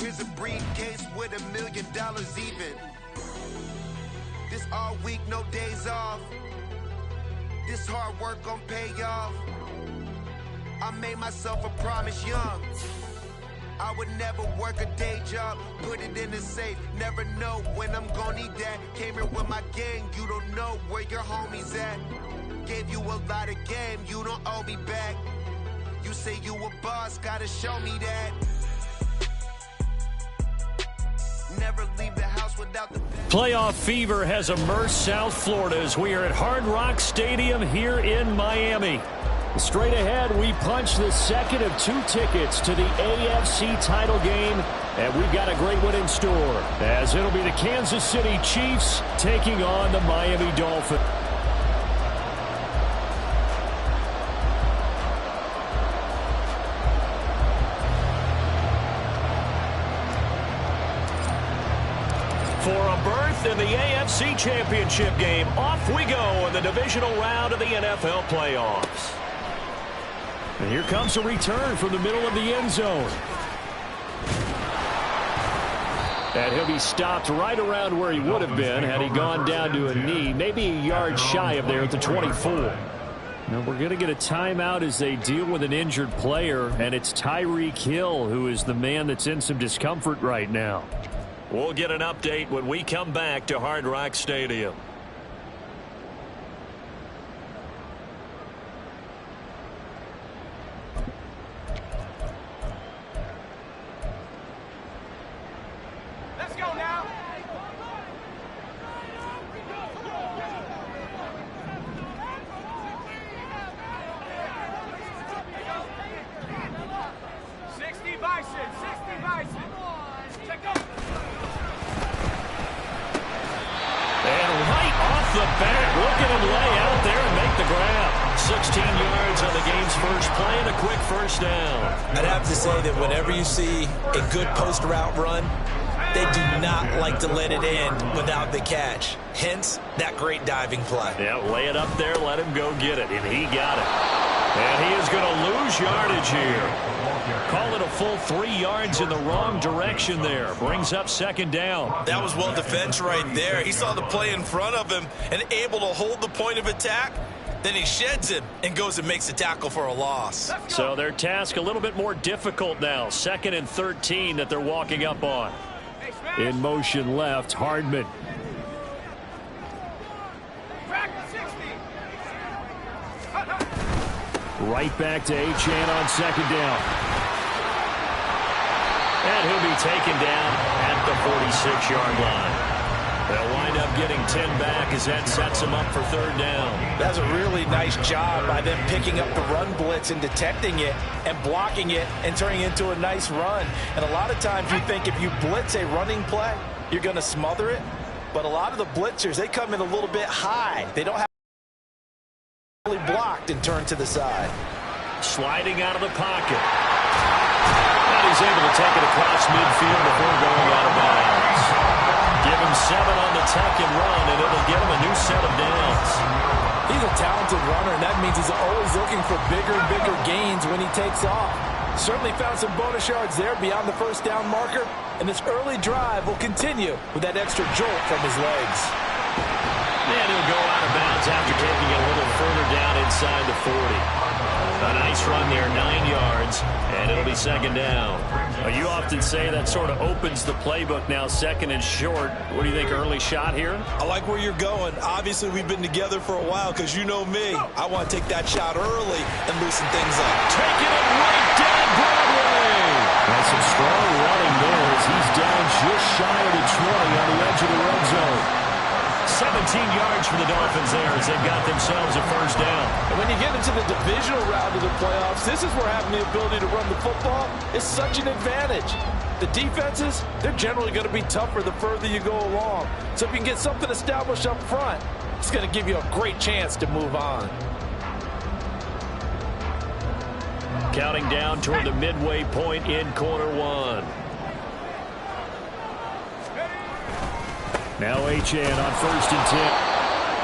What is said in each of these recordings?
prison briefcase with $1 million even. This all week, no days off. This hard work gon' pay off. I made myself a promise young. I would never work a day job, put it in the safe. Never know when I'm gon' need that. Came here with my gang, you don't know where your homies at. Gave you a lot of game, you don't owe me back. You say you a boss, gotta show me that. Never leave the house without the... Playoff fever has immersed South Florida as we are at Hard Rock Stadium here in Miami. Straight ahead, we punch the second of 2 tickets to the AFC title game, and we've got a great one in store, as it'll be the Kansas City Chiefs taking on the Miami Dolphins. For a berth in the AFC Championship game, off we go in the divisional round of the NFL playoffs. And here comes a return from the middle of the end zone. And he'll be stopped right around where he would have been had he gone down to a knee, maybe a yard shy of there at the 24. Now we're going to get a timeout as they deal with an injured player, and it's Tyreek Hill who is the man that's in some discomfort right now. We'll get an update when we come back to Hard Rock Stadium. Let's go now. The bat, look at him lay out there and make the grab. 16 yards on the game's first play and a quick first down. I'd have to say that whenever you see a good post route run, they do not like to let it end without the catch. Hence, that great diving play. Yeah, lay it up there, let him go get it, and he got it. And he is going to lose yardage here. Call it a full 3 yards in the wrong direction there. Brings up second down. That was well defense right there. He saw the play in front of him and able to hold the point of attack. Then he sheds him and goes and makes a tackle for a loss. So their task a little bit more difficult now. 2nd and 13 that they're walking up on. In motion left, Hardman. Right back to Achane on second down. And he'll be taken down at the 46-yard line. They'll wind up getting 10 back as that sets them up for third down. That's a really nice job by them picking up the run blitz and detecting it and blocking it and turning it into a nice run. And a lot of times you think if you blitz a running play, you're going to smother it. But a lot of the blitzers, they come in a little bit high. They don't have really blocked and turn to the side. Sliding out of the pocket. And he's able to take it across midfield before going out of bounds. Give him 7 on the tuck and run, and it'll get him a new set of downs. He's a talented runner, and that means he's always looking for bigger and bigger gains when he takes off. Certainly found some bonus yards there beyond the first down marker, and this early drive will continue with that extra jolt from his legs. And he'll go out of bounds after taking it a little further down inside the 40. A nice run there, 9 yards, and it'll be second down. You often say that sort of opens the playbook now, 2nd and short. What do you think, early shot here? I like where you're going. Obviously, we've been together for a while because you know me. I want to take that shot early and loosen things up. Taking it right down Broadway. That's some strong running there as he's down just shy of the 20 on the edge of the red zone. 17 yards for the Dolphins there as they've got themselves a first down. And when you get into the divisional round of the playoffs, this is where having the ability to run the football is such an advantage. The defenses, they're generally going to be tougher the further you go along. So if you can get something established up front, it's going to give you a great chance to move on. Counting down toward the midway point in quarter one. Now Achane on 1st and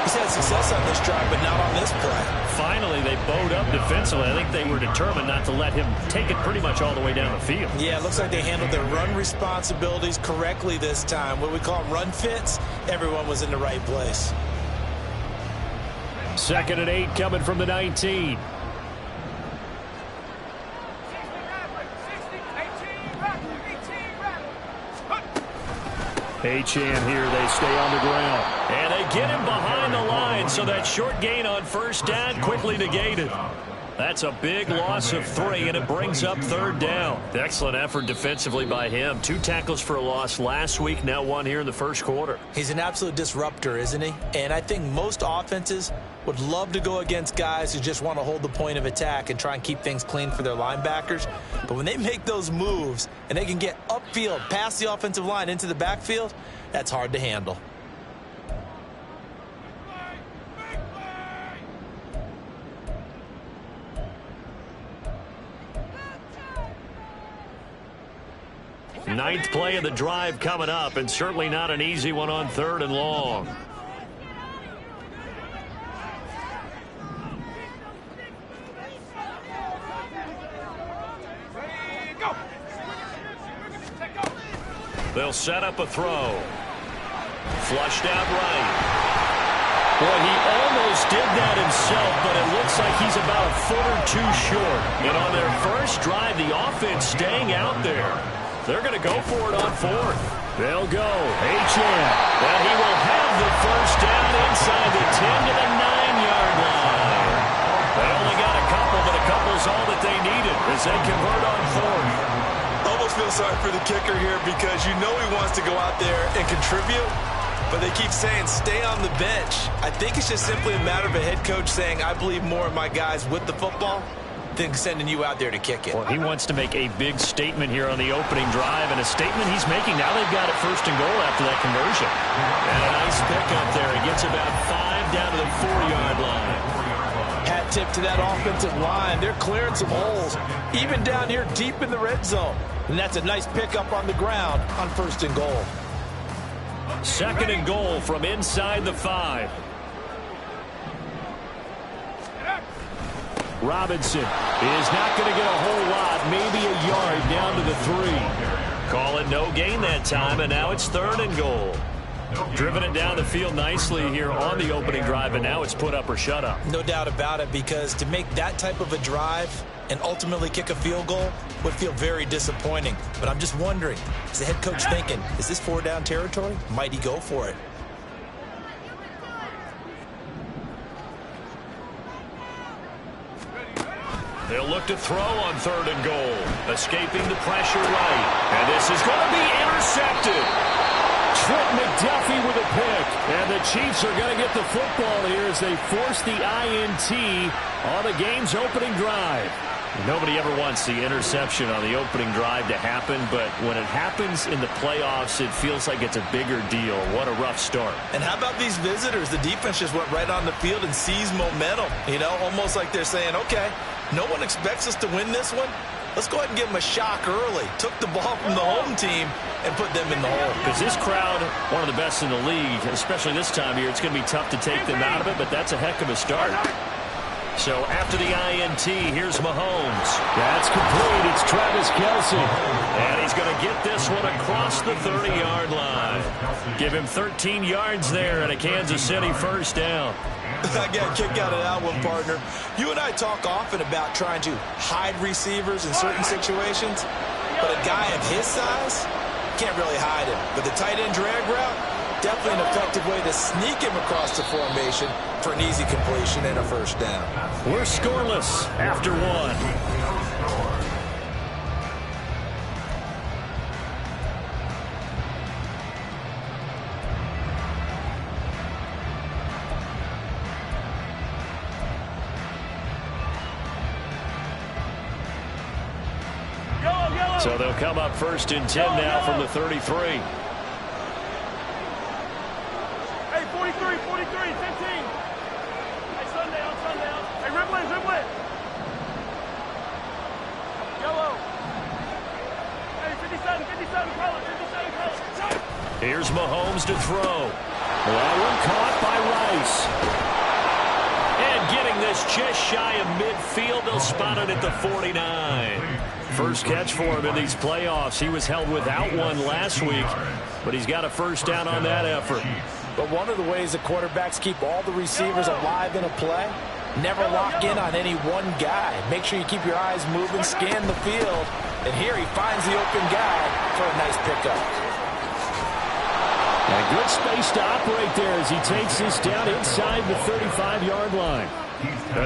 10. He's had success on this drive, but not on this play. Finally, they bowed up defensively. I think they were determined not to let him take it pretty much all the way down the field. Yeah, it looks like they handled their run responsibilities correctly this time. What we call run fits, everyone was in the right place. 2nd and 8 coming from the 19. Achane here, they stay on the ground. And they get him behind the line, so that short gain on first down quickly negated. That's a big loss of 3, and it brings up 3rd down. Excellent effort defensively by him. 2 tackles for a loss last week, now 1 here in the first quarter. He's an absolute disruptor, isn't he? And I think most offenses would love to go against guys who just want to hold the point of attack and try and keep things clean for their linebackers. But when they make those moves and they can get upfield, past the offensive line into the backfield, that's hard to handle. Ninth play of the drive coming up, and certainly not an easy one on 3rd and long. They'll set up a throw. Flushed out right. Boy, he almost did that himself, but it looks like he's about a foot or 2 short. And on their first drive, the offense staying out there. They're going to go for it on 4th. They'll go. Achane. And he will have the first down inside the 10 to the 9-yard line. They only got a couple, but a couple's all that they needed as they convert on 4th. Almost feel sorry for the kicker here because you know he wants to go out there and contribute, but they keep saying stay on the bench. I think it's just simply a matter of a head coach saying I believe more in my guys with the football than sending you out there to kick it. Well, he wants to make a big statement here on the opening drive, and a statement he's making. Now they've got it 1st and goal after that conversion. And a nice pickup there. He gets about 5 down to the 4-yard line. Hat tip to that offensive line. They're clearing some holes, even down here deep in the red zone. And that's a nice pickup on the ground on 1st and goal. 2nd and goal from inside the 5. Robinson is not going to get a whole lot, maybe a yard down to the 3. Call it no gain that time, and now it's 3rd and goal. Driven it down the field nicely here on the opening drive, and now it's put up or shut up. No doubt about it, because to make that type of a drive and ultimately kick a field goal would feel very disappointing. But I'm just wondering, is the head coach thinking, is this 4-down territory? Might he go for it? They'll look to throw on 3rd and goal. Escaping the pressure right. And this is going to be intercepted. Trent McDuffie with a pick. And the Chiefs are going to get the football here as they force the INT on the game's opening drive. Nobody ever wants the interception on the opening drive to happen, but when it happens in the playoffs, it feels like it's a bigger deal. What a rough start. And how about these visitors? The defense just went right on the field and seized momentum. You know, almost like they're saying, okay, no one expects us to win this one. Let's go ahead and give them a shock early. Took the ball from the home team and put them in the hole. Because this crowd, one of the best in the league, especially this time of year, it's going to be tough to take them out of it, but that's a heck of a start. So after the INT, here's Mahomes. That's complete. It's Travis Kelce. And he's going to get this one across the 30-yard line. Give him 13 yards there and a Kansas City first down. I got a kick out of that one, partner. You and I talk often about trying to hide receivers in certain situations, but a guy of his size can't really hide him. But the tight end drag route, definitely an effective way to sneak him across the formation for an easy completion and a first down. We're scoreless after 1. So they'll come up 1st and 10 now from the 33. Hey, 43, 15. Hey, sundown. Hey, riblet. Yellow. Hey, 57, color. Here's Mahomes to throw. That one caught by Rice. And getting this just shy of midfield, they'll spot it at the 49. First catch for him in these playoffs. He was held without one last week, but he's got a first down on that effort. But one of the ways the quarterbacks keep all the receivers alive in a play, never lock in on any one guy. Make sure you keep your eyes moving, scan the field, and here he finds the open guy for a nice pickup. A good space to operate there as he takes this down inside the 35-yard line.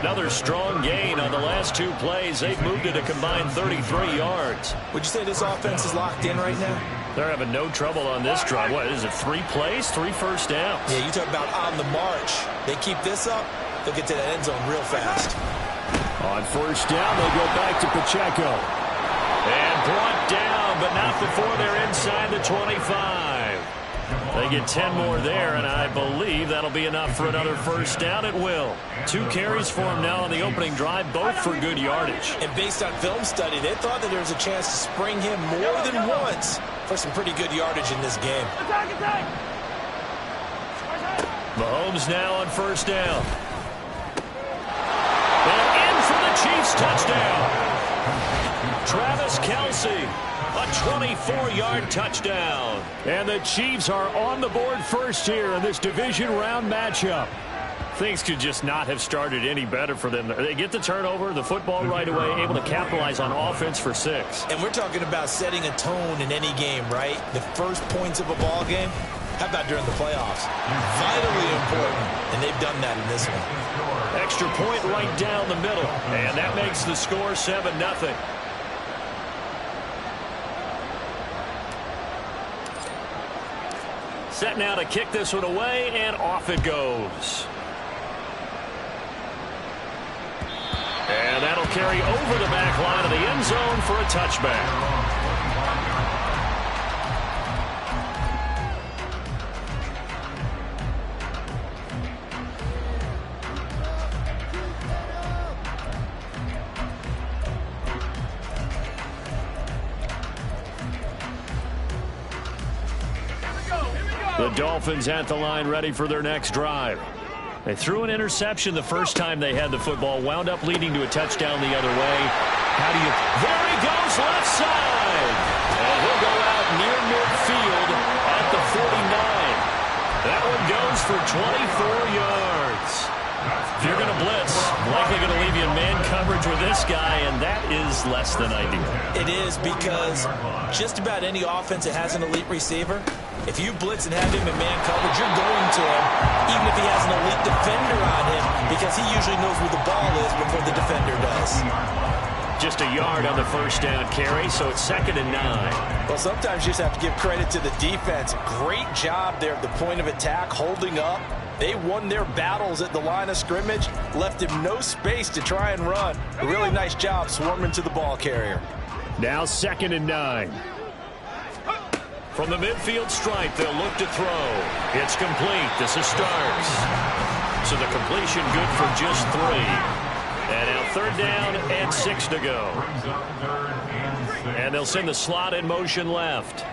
Another strong gain on the last two plays. They've moved it a combined 33 yards. Would you say this offense is locked in right now? They're having no trouble on this drive. What is it, 3 plays, 3 first downs? Yeah, you talk about on the march. They keep this up, they'll get to that end zone real fast. On first down, they go back to Pacheco. And brought down, but not before they're inside the 25. They get 10 more there, and I believe that'll be enough for another first down. It will. 2 carries for him now on the opening drive, both for good yardage. And based on film study, they thought that there was a chance to spring him more than once for some pretty good yardage in this game. Mahomes now on first down. And in for the Chiefs touchdown. Travis Kelce, a 24-yard touchdown. And the Chiefs are on the board first here in this division round matchup. Things could just not have started any better for them. They get the turnover, the football right away, able to capitalize on offense for 6. And we're talking about setting a tone in any game, right? The first points of a ball game. How about during the playoffs? Vitally important, and they've done that in this one. Extra point right down the middle, and that makes the score 7-0. Set now to kick this one away, and off it goes. And that'll carry over the back line of the end zone for a touchback. The Dolphins at the line ready for their next drive. They threw an interception the first time they had the football, wound up leading to a touchdown the other way. How do you... There he goes, left side! And he'll go out near midfield at the 49. That one goes for 24 yards. If you're going to blitz, likely going to leave you in man coverage with this guy, and that is less than ideal. It is, because just about any offense that has an elite receiver, if you blitz and have him in man coverage, you're going to him, even if he has an elite defender on him, because he usually knows where the ball is before the defender does. Just a yard on the first down carry, so it's 2nd and 9. Well, sometimes you just have to give credit to the defense. Great job there at the point of attack, holding up. They won their battles at the line of scrimmage, left him no space to try and run. A really nice job swarming to the ball carrier. Now 2nd and 9. From the midfield stripe, they'll look to throw. It's complete. This is Starks. So the completion good for just 3. And now 3rd down and 6 to go. And they'll send the slot in motion left.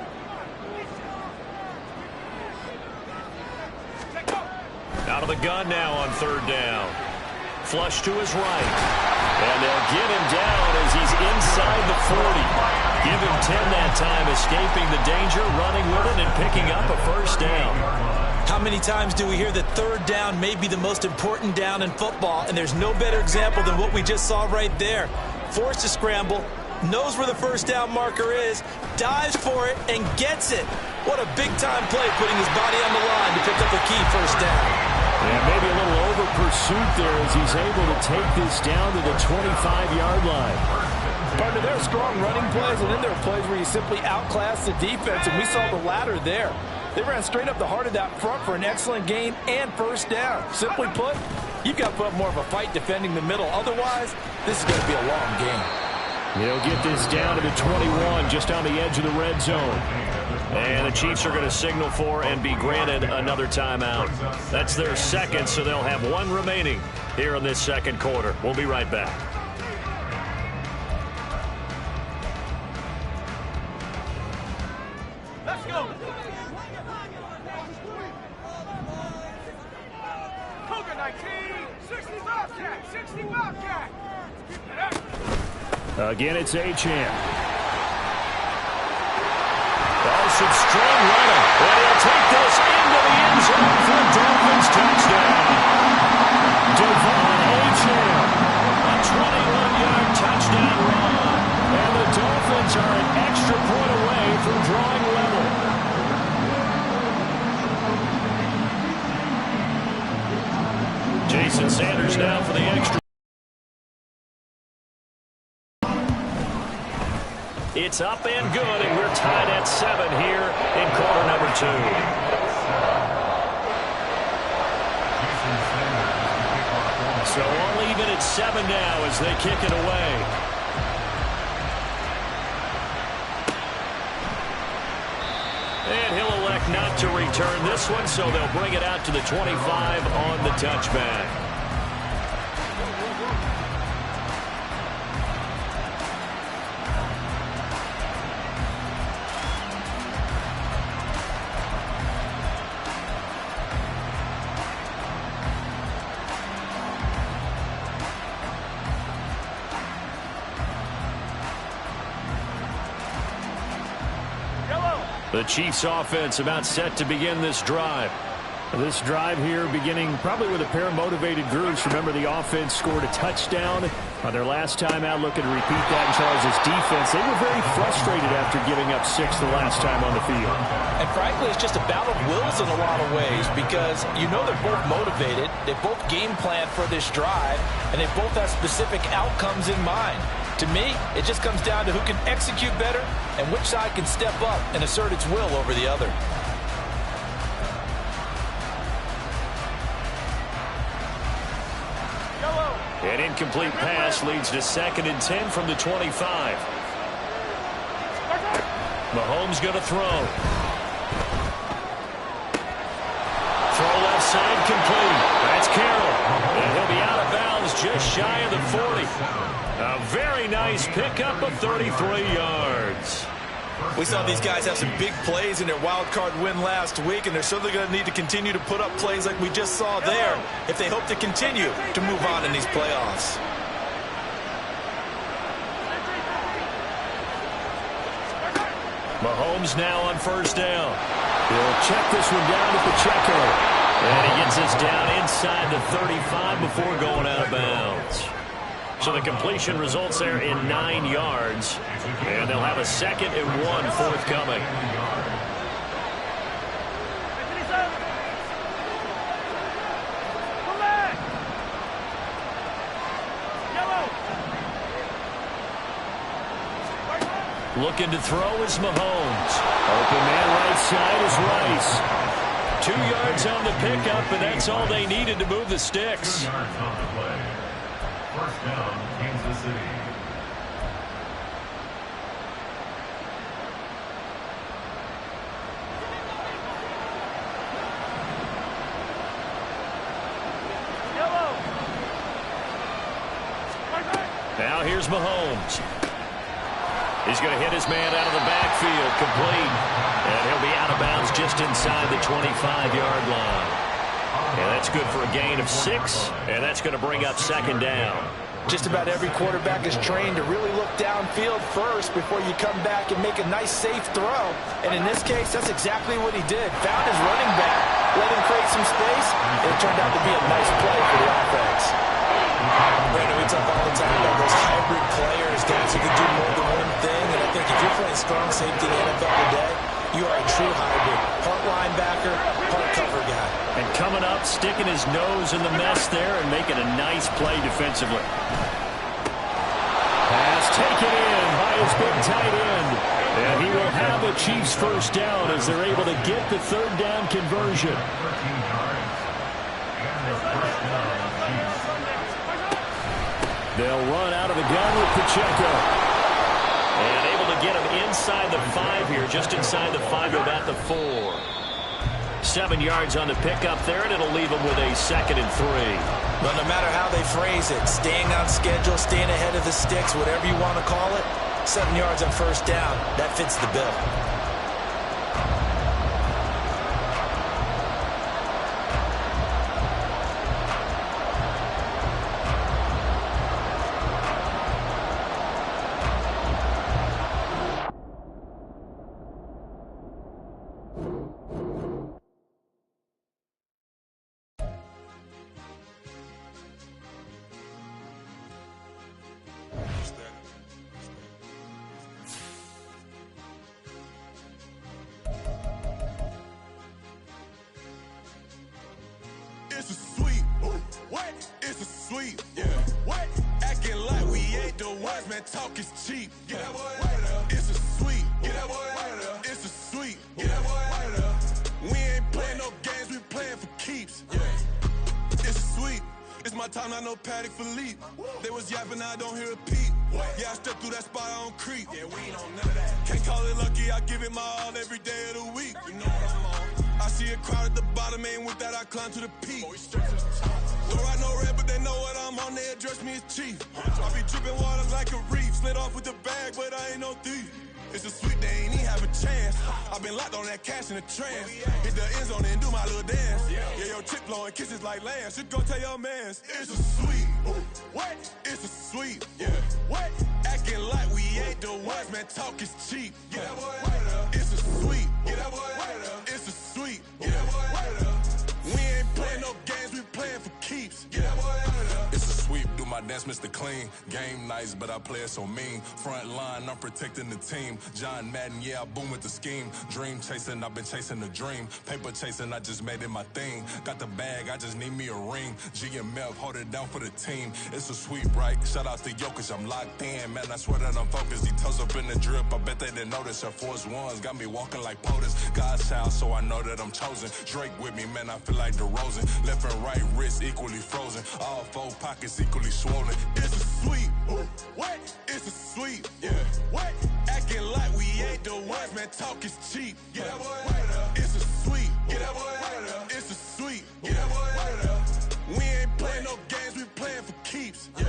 Out of the gun now on 3rd down. Flush to his right. And they'll get him down as he's inside the 40. Give him 10 that time, escaping the danger, running with it, and picking up a first down. How many times do we hear that 3rd down may be the most important down in football, and there's no better example than what we just saw right there. Forced to scramble, knows where the first down marker is, dives for it, and gets it. What a big-time play, putting his body on the line to pick up a key first down. Yeah, maybe a little over pursuit there as he's able to take this down to the 25-yard line. Partner, there are strong running plays, and then there are plays where you simply outclass the defense, and we saw the latter there. They ran straight up the heart of that front for an excellent gain and first down. Simply put, you've got to put up more of a fight defending the middle. Otherwise, this is going to be a long game. They'll get this down to the 21, just on the edge of the red zone. And the Chiefs are going to signal for and be granted another timeout. That's their 2nd, so they'll have 1 remaining here in this 2nd quarter. We'll be right back. Let's go. Cougar 19. 60 Wildcat. 60 Wildcat. Again, it's Achane. Some strong running, and he'll take this into the end zone for a Dolphins touchdown. Achane, a 21-yard touchdown run, and the Dolphins are an extra point away from drawing level. Jason Sanders now for the extra. It's up and good, and we're tied at 7 here in quarter number 2. So all even at 7 now as they kick it away. And he'll elect not to return this one, so they'll bring it out to the 25 on the touchback. The Chiefs offense about set to begin this drive. This drive here beginning probably with a pair of motivated groups. Remember, the offense scored a touchdown on their last time out. Looking to repeat that in Charles' defense. They were very frustrated after giving up 6 the last time on the field. And frankly, it's just a battle of wills in a lot of ways because you know they're both motivated. They both game plan for this drive, and they both have specific outcomes in mind. To me, it just comes down to who can execute better and which side can step up and assert its will over the other. An incomplete pass leads to 2nd and 10 from the 25. Mahomes going to throw. Throw left side complete. That's Carroll. And he'll be out of bounds just shy of the 40. A very nice pickup of 33 yards. We saw these guys have some big plays in their wild card win last week, and they're certainly going to need to continue to put up plays like we just saw there if they hope to continue to move on in these playoffs. Mahomes now on 1st down. He'll check this one down to Pacheco. And he gets this down inside the 35 before going out of bounds. So the completion results there in 9 yards. And they'll have a 2nd and 1 forthcoming. Looking to throw is Mahomes. Open man right side is Rice. 2 yards on the pickup, and that's all they needed to move the sticks. 2 yards on the play. 1st down, Kansas City. Now here's Mahomes. He's going to hit his man out of the backfield, complete. And he'll be out of bounds just inside the 25-yard line. And that's good for a gain of 6, and that's going to bring up 2nd down. Just about every quarterback is trained to really look downfield first before you come back and make a nice, safe throw. And in this case, that's exactly what he did. Found his running back, let him create some space, and it turned out to be a nice play for the offense. Brandon, we talk all the time about those hybrid players, guys who can do more than one thing. And I think if you're playing strong safety in the NFL today, you are a true hybrid. Part linebacker, part cover guy. And coming up, sticking his nose in the mess there and making a nice play defensively. Pass taken in by his big tight end. And he will have a Chiefs 1st down as they're able to get the 3rd down conversion. 13 yards. And the 1st down, Chiefs. They'll run out of the gun with Pacheco. And able to get him inside the 5 here, just inside the 5 of at the 4. 7 yards on the pickup there, and it'll leave him with a 2nd and 3. But no matter how they phrase it, staying on schedule, staying ahead of the sticks, whatever you want to call it, 7 yards on 1st down, that fits the bill. It's a sweep. What? It's a sweep. Yeah. What? Acting like we ain't the ones, man. Talk is cheap. Get that boy out of there. It's a sweep. Get that boy out of there. It's a sweep. Get that boy out of there. We ain't playing no games, we playing for keeps. Yeah. It's a sweep. It's my time, not no Paddock Philippe. They was yapping, I don't hear a peep. Yeah, I step through that spot, I don't creep. Yeah, we ain't on none of that. Can't call it lucky, I give it my all every day of the week. You know what I'm on. I see a crowd at the bottom, and with that I climb to the peak. Throw out no red, but they know what I'm on, they address me as chief. I be dripping waters like a reef, slid off with the bag, but I ain't no thief. It's a sweet, they ain't even have a chance. I've been locked on that cash in a trance. Hit the end zone and do my little dance. Yeah, your chick blowing kisses like Lance. You go tell your mans. It's a sweet. What? It's a sweet. Yeah. What? Acting like we ain't the ones, man. Talk is cheap. Get that boy out of there. It's a sweet. Get that boy out of there. It's a sweet. Get that boy out of there. We ain't playing no games, we playing for keeps. Get that boy out of there. It's a sweep, do my dance, Mr. Clean. Game nice, but I play it so mean. Front line, I'm protecting the team. John Madden, yeah, I boom with the scheme. Dream chasing, I've been chasing the dream. Paper chasing, I just made it my thing. Got the bag, I just need me a ring. GMF, hold it down for the team. It's a sweep, right? Shout out to Jokic, I'm locked in. Man, I swear that I'm focused. Details up in the drip, I bet they didn't notice. Air Force Ones got me walking like POTUS. God's child, so I know that I'm chosen. Drake with me, man, I feel like DeRozan. Left and right wrist equally frozen. All four pockets equally swollen. It's a sweep. What? It's a sweep. Yeah. What? Acting like we ain't the ones, man. Talk is cheap. Get that boy out of there. It's a sweep. Get that boy out of there. It's a sweep. Get that boy out of there. We ain't playing no games, we playing for keeps. Yeah.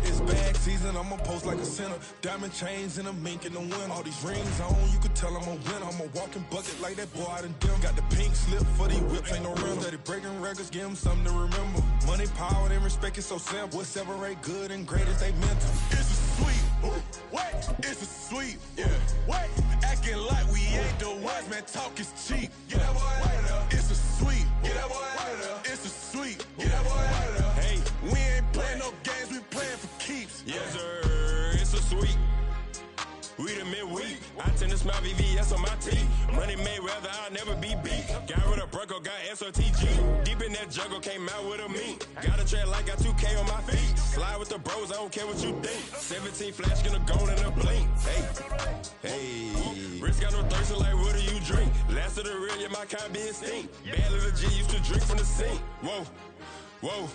It's bag season, I'ma post like a sinner. Diamond chains and a mink in the wind. All these rings on, you could tell I'm a winner. I'm a walking bucket like that boy out in dim. Got the pink slip for these whips, ain't no rims. Steady breaking records, give them something to remember. Money, power, and respect is so simple. What separate good and great is they mental. It's a sweep. What? It's a sweep. Yeah. What? Acting like we ain't the ones, man. Talk is cheap. Get that boy out of there. It's a sweep. Get that boy out of there. It's a sweep. Get that boy out of there. Hey, we ain't playing no games, we playing for keeps. Yes, sir. It's a sweep. We the midweek. I tend to smile VVS on my teeth. Money Mayweather, I'll never be beat. Got rid of Bronco, got SOTG. Deep in that jungle, came out with a meat. Got a tread like got 2K on my feet. Slide with the bros, I don't care what you think. 17 flash, gonna go in a blink. Hey. Wrist got no thirst, like what do you drink? Last of the real, yeah, my kind be extinct. Bad little G used to drink from the sink. Whoa.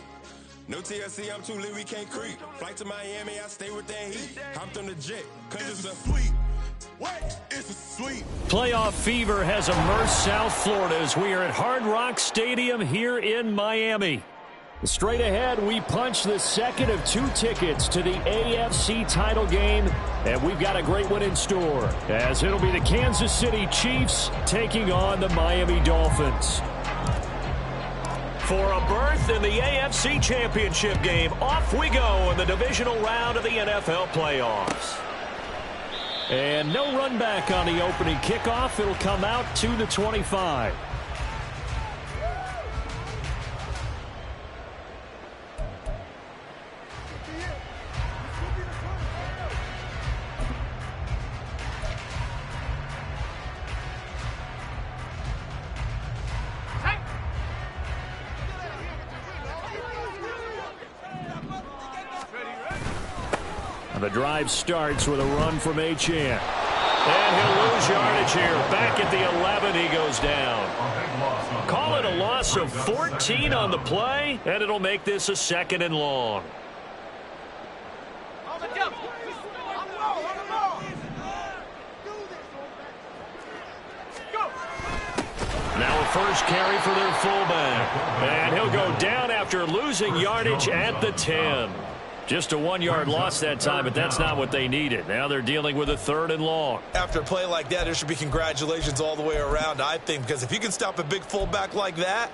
No TLC, I'm too lit, we can't creep. Flight to Miami, I stay with that heat. Hopped on the jet, cause it's a sweep. What? It's a sweep. Playoff fever has immersed South Florida as we are at Hard Rock Stadium here in Miami. Straight ahead, we punch the second of 2 tickets to the AFC title game, and we've got a great one in store, as it'll be the Kansas City Chiefs taking on the Miami Dolphins. For a berth in the AFC Championship game, off we go in the divisional round of the NFL playoffs. And no run back on the opening kickoff. It'll come out to the 25. The drive starts with a run from Achane. And he'll lose yardage here. Back at the 11, he goes down. Call it a loss of 14 on the play, and it'll make this a 2nd and long. Now a first carry for their fullback. And he'll go down after losing yardage at the 10. Just a 1-yard loss that time, but that's not what they needed. Now they're dealing with a 3rd and long. After a play like that, there should be congratulations all the way around, I think, because if you can stop a big fullback like that,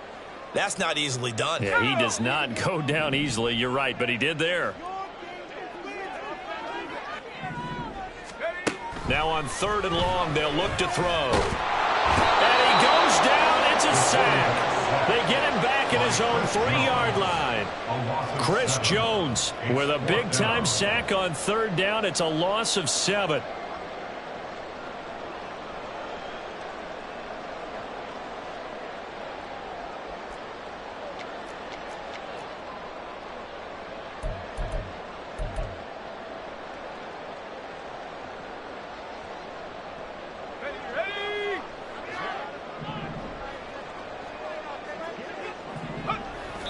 that's not easily done. Yeah, he does not go down easily. You're right, but he did there. Now on 3rd and long, they'll look to throw. And he goes down. It's a sack. They get him back at his own 3-yard line. Chris Jones with a big-time sack on 3rd down. It's a loss of 7.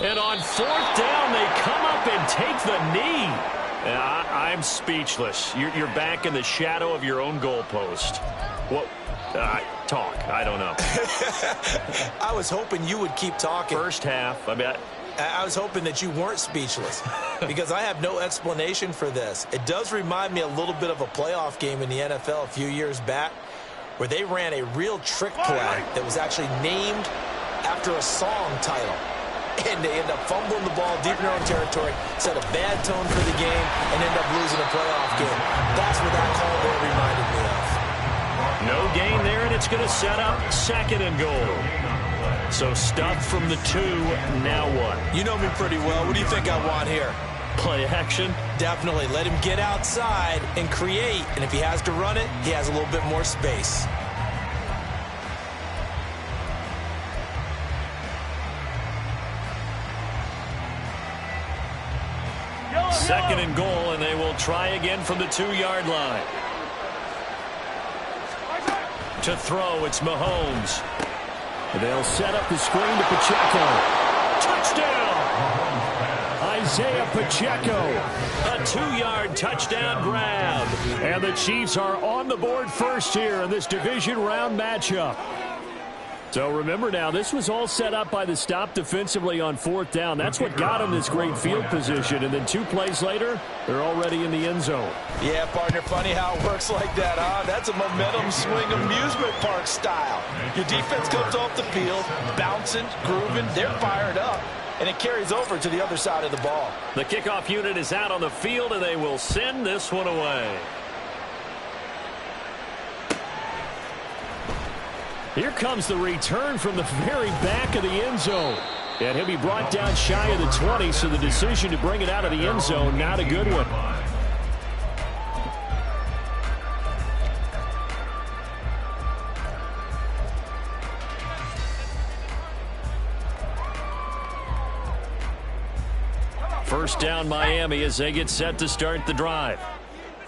And on fourth down, they come up and take the knee. I'm speechless. You're back in the shadow of your own goalpost. What? Talk. I don't know. I was hoping you would keep talking. First half, I bet. I was hoping that you weren't speechless because I have no explanation for this. It does remind me a little bit of a playoff game in the NFL a few years back where they ran a real trick play that was actually named after a song title. And they end up fumbling the ball deep in their own territory, set a bad tone for the game, and end up losing a playoff game. That's what that call there reminded me of. No gain there, and it's going to set up second and goal. So stuff from the 2, now what? You know me pretty well. What do you think I want here? Play action? Definitely. Let him get outside and create. And if he has to run it, he has a little bit more space. Second and goal, and they will try again from the 2-yard line. To throw, it's Mahomes. They'll set up the screen to Pacheco. Touchdown! Isaiah Pacheco. A 2-yard touchdown grab. And the Chiefs are on the board first here in this division round matchup. So remember now, this was all set up by the stop defensively on fourth down. That's what got them this great field position. And then 2 plays later, they're already in the end zone. Yeah, partner, funny how it works like that, huh? That's a momentum swing amusement park style. Your defense comes off the field, bouncing, grooving, they're fired up, and it carries over to the other side of the ball. The kickoff unit is out on the field, and they will send this one away. Here comes the return from the very back of the end zone. And he'll be brought down shy of the 20, so the decision to bring it out of the end zone, not a good one. First down, Miami, as they get set to start the drive.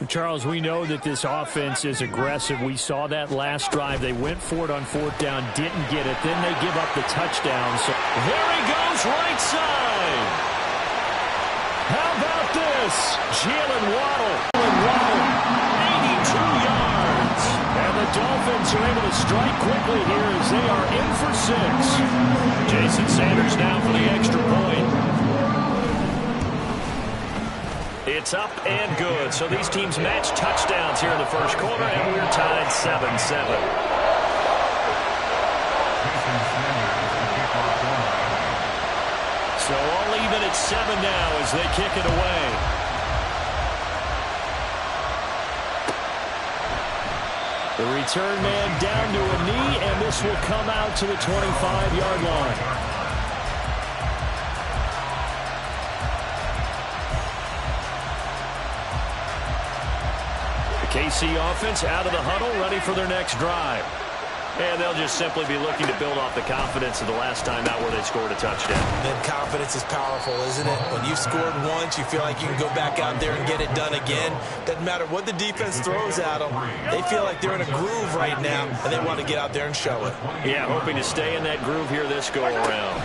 Charles, we know that this offense is aggressive. We saw that last drive. They went for it on fourth down, didn't get it. Then they give up the touchdown. So there he goes, right side. How about this? Jalen Waddle. 82 yards. And the Dolphins are able to strike quickly here as they are in for 6. Jason Sanders now for the extra point. It's up and good. So these teams match touchdowns here in the first quarter, and we're tied 7-7. So all even at 7 now as they kick it away. The return man down to a knee, and this will come out to the 25-yard line. KC offense out of the huddle, ready for their next drive. And they'll just simply be looking to build off the confidence of the last time out where they scored a touchdown. And confidence is powerful, isn't it? When you've scored once, you feel like you can go back out there and get it done again. Doesn't matter what the defense throws at them. They feel like they're in a groove right now, and they want to get out there and show it. Yeah, hoping to stay in that groove here this go-around.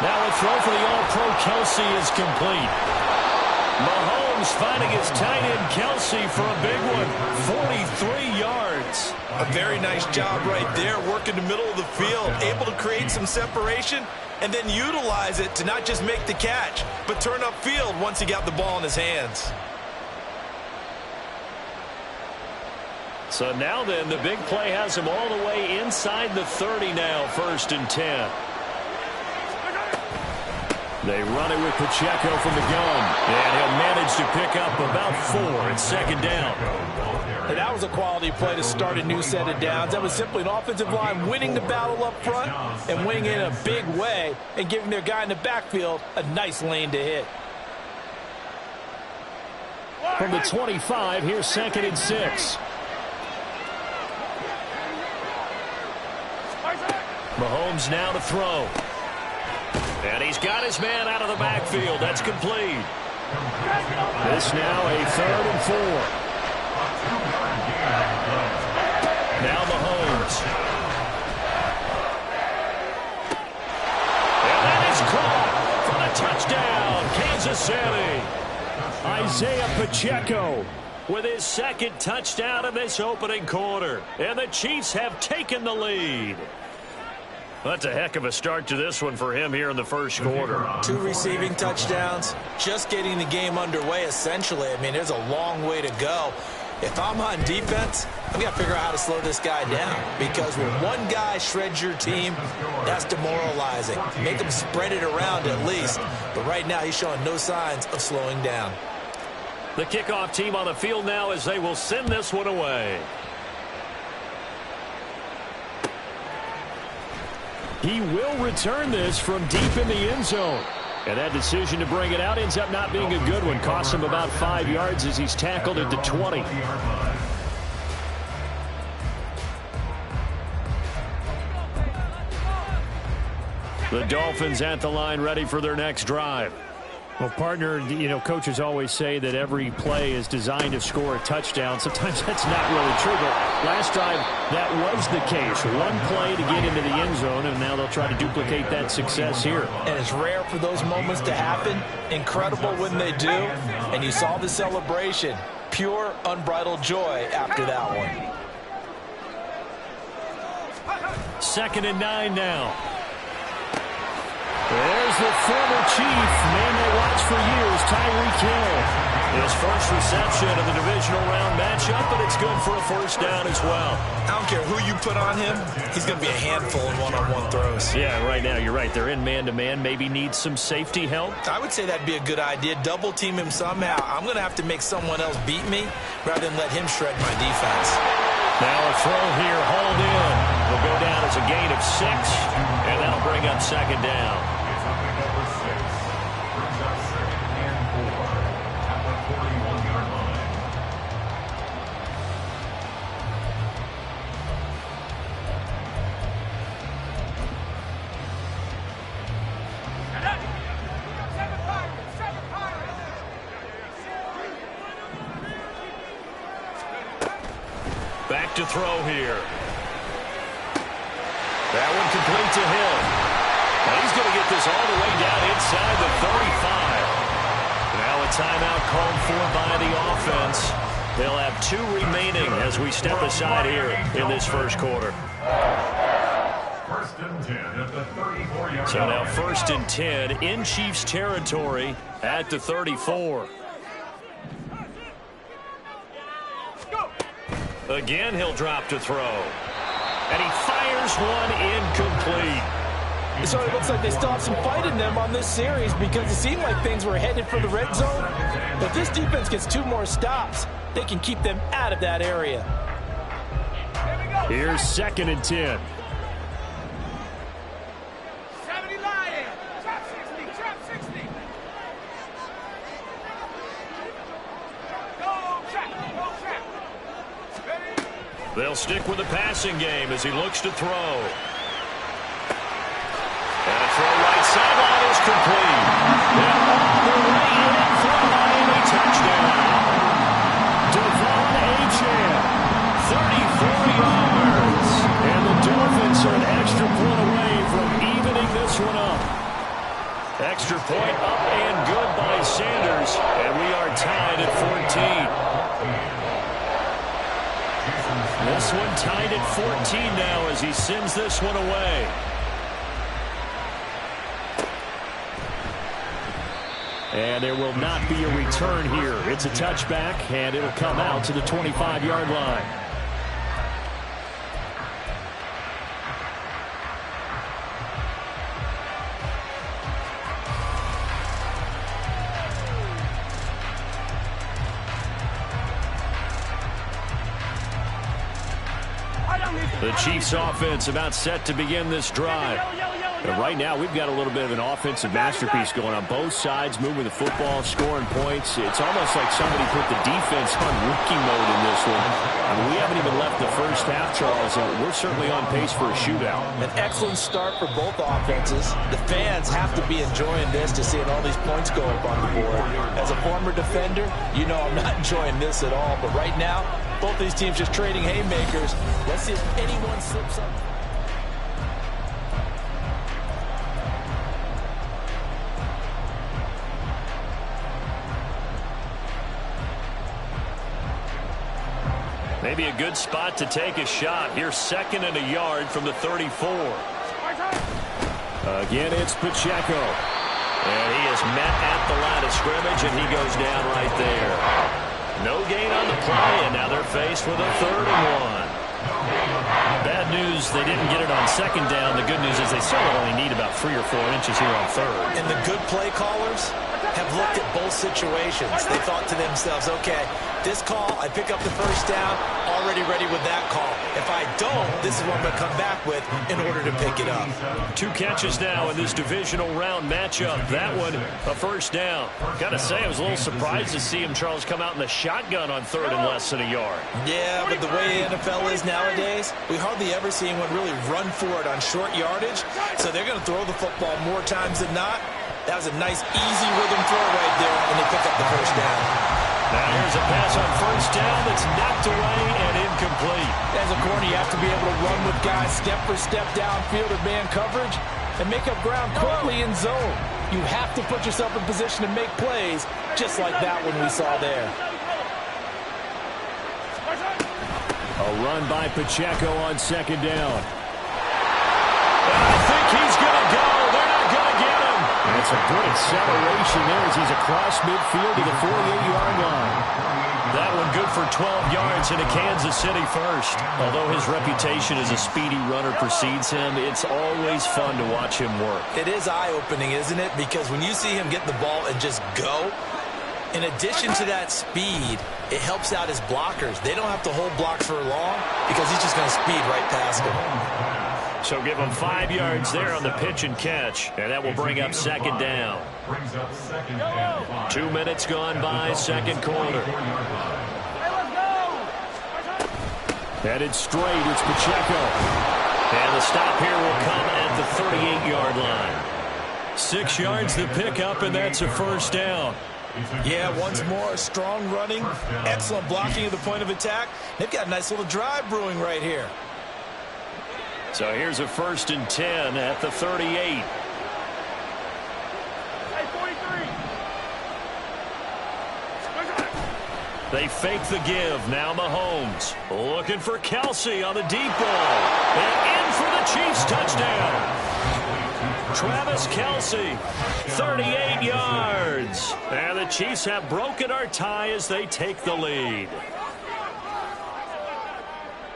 Now a throw for the All-Pro Kelsey is complete. Mahomes finding his tight end Kelsey for a big one. 43 yards. A very nice job right there, working the middle of the field, able to create some separation and then utilize it to not just make the catch, but turn upfield once he got the ball in his hands. So now then, the big play has him all the way inside the 30 now, 1st and 10. They run it with Pacheco from the gun, and he'll manage to pick up about 4 and 2nd down. And that was a quality play to start a new set of downs. That was simply an offensive line winning the battle up front and winning in a big way and giving their guy in the backfield a nice lane to hit. From the 25, here's 2nd and 6. Mahomes now to throw. And he's got his man out of the backfield. That's complete. This now a 3rd and 4. Now Mahomes. Isaiah Pacheco with his second touchdown in this opening quarter. And the Chiefs have taken the lead. That's a heck of a start to this one for him here in the first quarter. 2 receiving touchdowns, just getting the game underway essentially. I mean, there's a long way to go. If I'm on defense, I've got to figure out how to slow this guy down, because when one guy shreds your team, that's demoralizing. Make him spread it around at least. But right now, he's showing no signs of slowing down. The kickoff team on the field now as they will send this one away. He will return this from deep in the end zone. And that decision to bring it out ends up not being a good one. Costs him about 5 yards as he's tackled at the 20. The Dolphins at the line, ready for their next drive. Well, partner, you know, coaches always say that every play is designed to score a touchdown. Sometimes that's not really true, but last drive that was the case. One play to get into the end zone, and now they'll try to duplicate that success here. And it's rare for those moments to happen. Incredible when they do. And you saw the celebration. Pure, unbridled joy after that one. 2nd and 9 now. There's the former Chief, man they watched for years, Tyreek Hill. His first reception of the divisional round matchup, but it's good for a first down as well. I don't care who you put on him, he's going to be a handful in one-on-one throws. Yeah, right now, you're right. They're in man-to-man. Maybe needs some safety help. I would say that'd be a good idea. Double team him somehow. I'm going to have to make someone else beat me rather than let him shred my defense. Now a throw here, hauled in. Will go down as a gain of 6, and that'll bring up 2nd down. Back to throw here. That one complete to Hill. And he's going to get this all the way down inside the 35. Now a timeout called for by the offense. They'll have 2 remaining as we step aside here in this first quarter. 1st and 10 at the 34-yard line. So now 1st and 10 in Chiefs territory at the 34. Again, he'll drop to throw. And he fires one incomplete. It sort of looks like they still have some fight in them on this series, because it seemed like things were headed for the red zone. But if this defense gets 2 more stops, they can keep them out of that area. Here's 2nd and 10. 70 Lion. Trap 60. Trap 60. Go trap. Go trap. Ready? They'll stick with the passing game as he looks to throw. And a throw right sideline is complete. And all the way in for a Miami touchdown. Devon Achane, 34 yards. And the Dolphins are an extra point away from evening this one up. Extra point up and good by Sanders. And we are tied at 14. This one tied at 14 now as he sends this one away. And there will not be a return here. It's a touchback, and it'll come out to the 25-yard line. The Chiefs offense about set to begin this drive. And right now, we've got a little bit of an offensive masterpiece going on both sides, moving the football, scoring points. It's almost like somebody put the defense on rookie mode in this one. I mean, we haven't even left the first half, Charles, and we're certainly on pace for a shootout. An excellent start for both offenses. The fans have to be enjoying this to seeing all these points go up on the board. As a former defender, you know I'm not enjoying this at all. But right now, both these teams just trading haymakers. Let's see if anyone slips up. Maybe a good spot to take a shot. Here's 2nd and a yard from the 34. Again, it's Pacheco. And he is met at the line of scrimmage, and he goes down right there. No gain on the play, and now they're faced with a 3rd and 1. Bad news, they didn't get it on 2nd down. The good news is they still only need about 3 or 4 inches here on 3rd. And the good play callers have looked at both situations. They thought to themselves, okay, this call, I pick up the 1st down, already ready with that call. If I don't, this is what I'm going to come back with in order to pick it up. 2 catches now in this divisional round matchup. That one, a 1st down. Got to say, I was a little surprised to see him, Charles, come out in the shotgun on 3rd and less than a yard. Yeah, but the way NFL is nowadays, we hardly ever see anyone really run for it on short yardage. So they're going to throw the football more times than not. That was a nice, easy rhythm throw right there, and they pick up the 1st down. Now here's a pass on 1st down that's knocked away and incomplete. As a corner, you have to be able to run with guys step for step downfield or man coverage and make up ground quickly in zone. You have to put yourself in position to make plays, just like that one we saw there. A run by Pacheco on 2nd down. And I think he's going to go. They're not going to get him. And it's a good acceleration there as he's across midfield to the 48-yard line. That one good for 12 yards into Kansas City 1st. Although his reputation as a speedy runner precedes him, it's always fun to watch him work. It is eye-opening, isn't it? Because when you see him get the ball and just go, in addition to that speed, it helps out his blockers. They don't have to hold blocks for long because he's just going to speed right past them. So give him 5 yards there on the pitch and catch, and that will bring up 2nd down. 2 minutes gone by, 2nd quarter. Headed straight, it's Pacheco. And the stop here will come at the 38-yard line. 6 yards to pick up, and that's a 1st down. Yeah, once more, strong running, excellent blocking at the point of attack. They've got a nice little drive brewing right here. So here's a 1st and 10 at the 38. They fake the give. Now Mahomes looking for Kelsey on the deep ball. And in for the Chiefs touchdown. Travis Kelsey, 38 yards. And the Chiefs have broken our tie as they take the lead.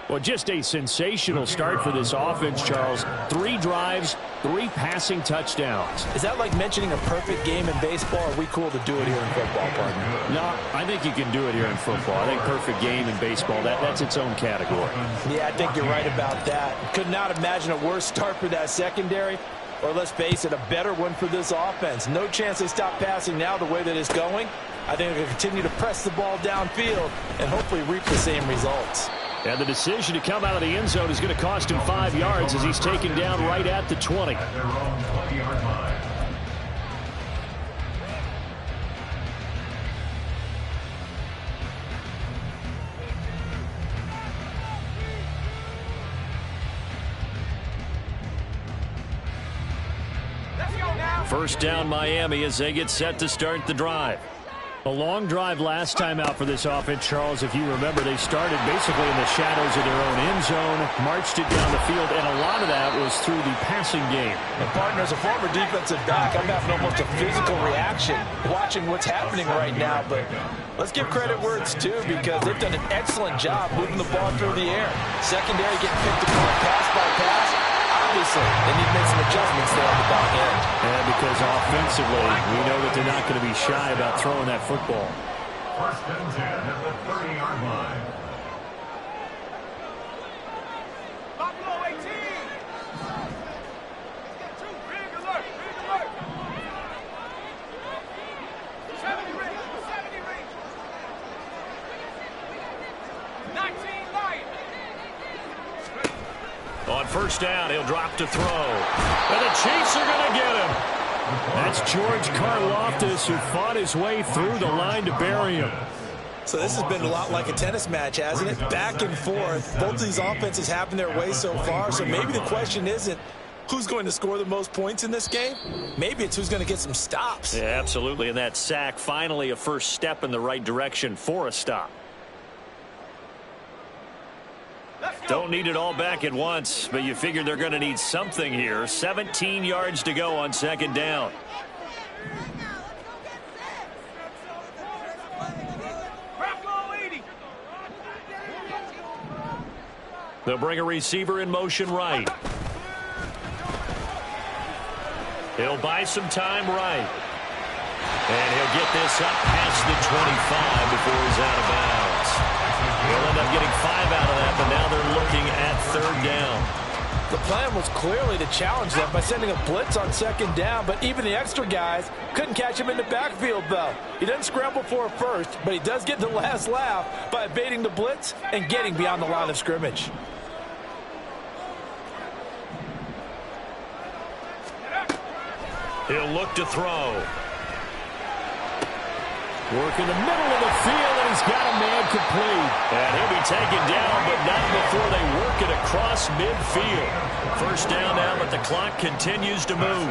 Well, just a sensational start for this offense, Charles. 3 drives, 3 passing touchdowns. Is that like mentioning a perfect game in baseball, or are we cool to do it here in football, partner? No, I think you can do it here in football. I think perfect game in baseball, that's its own category. Yeah, I think you're right about that. Could not imagine a worse start for that secondary, or let's face it, a better one for this offense. No chance they stop passing now the way that it's going. I think they'll continue to press the ball downfield and hopefully reap the same results. And the decision to come out of the end zone is going to cost him 5 yards as he's taken down right at the 20. First down Miami as they get set to start the drive. A long drive last time out for this offense, Charles. If you remember, they started basically in the shadows of their own end zone, marched it down the field, and a lot of that was through the passing game. And partner, as a former defensive back, I'm having almost a physical reaction watching what's happening right now. But let's give credit where it's due because they've done an excellent job moving the ball through the air. Secondary getting picked apart pass by pass. Obviously, they need to make some adjustments there on the back end. And because offensively, we know that they're not going to be shy about throwing that football. 1st and 10 at the 30-yard line. Buffalo 18. Big alert, big alert. 70 range, 70 range. 19 Lion. On 1st down, he'll drop to throw. And the Chiefs are going to get him. That's George Karlaftis, who fought his way through the line to bury him. So this has been a lot like a tennis match, hasn't it? Back and forth. Both of these offenses having their way so far. So maybe the question isn't who's going to score the most points in this game. Maybe it's who's going to get some stops. Yeah, absolutely. And that sack, finally a first step in the right direction for a stop. Don't need it all back at once, but you figure they're going to need something here. 17 yards to go on second down. They'll bring a receiver in motion right. He'll buy some time right. And he'll get this up past the 25 before he's out of bounds. He'll end up getting 5 out of that, but now they're looking at third down. The plan was clearly to challenge them by sending a blitz on second down, but even the extra guys couldn't catch him in the backfield, though. He doesn't scramble for a first, but he does get the last laugh by evading the blitz and getting beyond the line of scrimmage. He'll look to throw. Work in the middle of the field, and he's got a man complete. And he'll be taken down, but not before they work it across midfield. First down now, but the clock continues to move.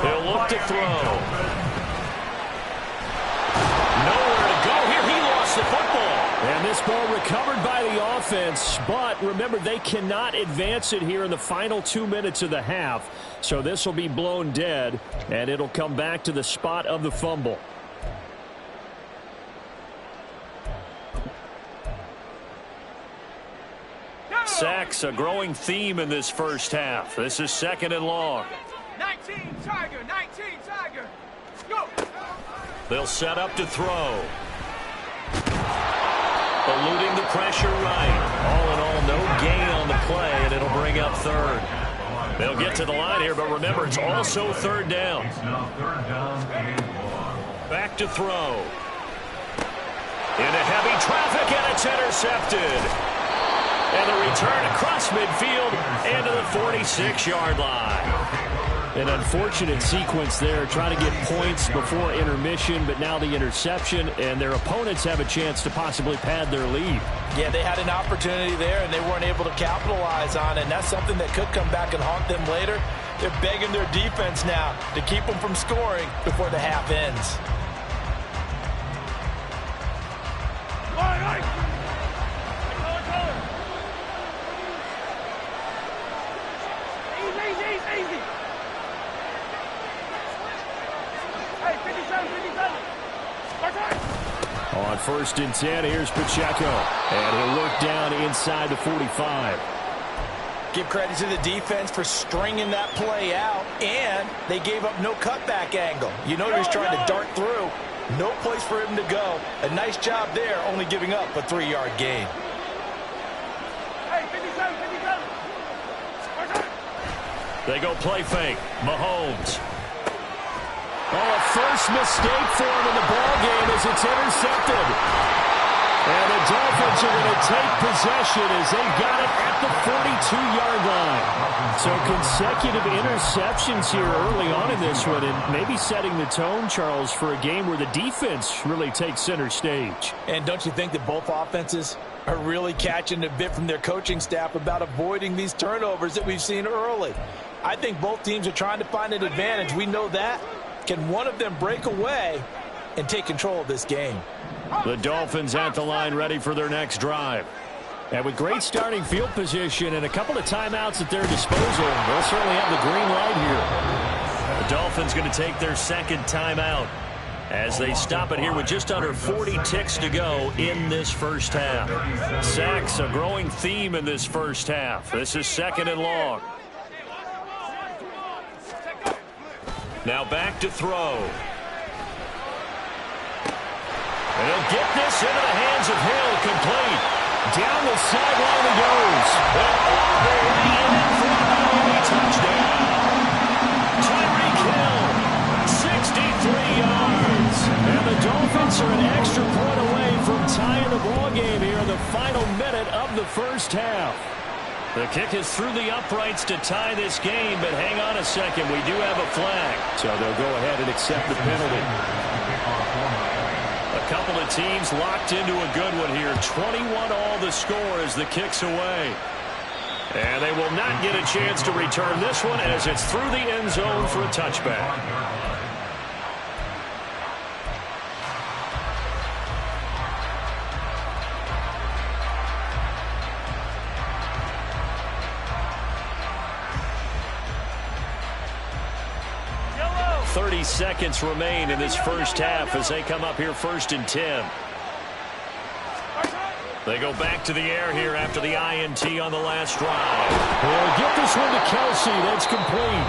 He'll look to throw. Nowhere to go here. He lost the football. And this ball recovered by the offense, but remember, they cannot advance it here in the final 2 minutes of the half. So this will be blown dead, and it'll come back to the spot of the fumble. Sacks, a growing theme in this first half. This is second and long. 19 Tiger, 19 Tiger. Go. They'll set up to throw. Eluding the pressure right. All in all, no gain on the play, and it'll bring up third. They'll get to the line here, but remember, it's also third down. Back to throw. Into heavy traffic, and it's intercepted. And the return across midfield and to the 46-yard line. An unfortunate sequence there, trying to get points before intermission, but now the interception, and their opponents have a chance to possibly pad their lead. Yeah, they had an opportunity there, and they weren't able to capitalize on it, and that's something that could come back and haunt them later. They're begging their defense now to keep them from scoring before the half ends. On 1st and 10, here's Pacheco. And he'll work down inside the 45. Give credit to the defense for stringing that play out, and they gave up no cutback angle. You know he was trying to dart through. No place for him to go. A nice job there, only giving up a 3-yard gain. They go play fake. Mahomes. Oh, a first mistake for him in the ballgame as it's intercepted. And the Dolphins are going to take possession as they got it at the 42-yard line. So consecutive interceptions here early on in this one, and maybe setting the tone, Charles, for a game where the defense really takes center stage. And don't you think that both offenses are really catching a bit from their coaching staff about avoiding these turnovers that we've seen early? I think both teams are trying to find an advantage. We know that. Can one of them break away and take control of this game? The Dolphins at the line ready for their next drive. And with great starting field position and a couple of timeouts at their disposal, they'll certainly have the green light here. The Dolphins going to take their second timeout as they stop it here with just under 40 ticks to go in this first half. Sacks, a growing theme in this first half. This is second and long. Now back to throw. And he'll get this into the hands of Hill, complete. Down the sideline he goes. And all the way in for a Miami touchdown. Tyreek Hill, 63 yards. And the Dolphins are an extra point away from tying the ball game here in the final minute of the first half. The kick is through the uprights to tie this game, but hang on a second. We do have a flag. So they'll go ahead and accept the penalty. A couple of teams locked into a good one here. 21-all the score as the kick's away. And they will not get a chance to return this one as it's through the end zone for a touchback. 30 seconds remain in this first half as they come up here 1st and 10. They go back to the air here after the INT on the last drive. They'll get this one to Kelsey. That's complete.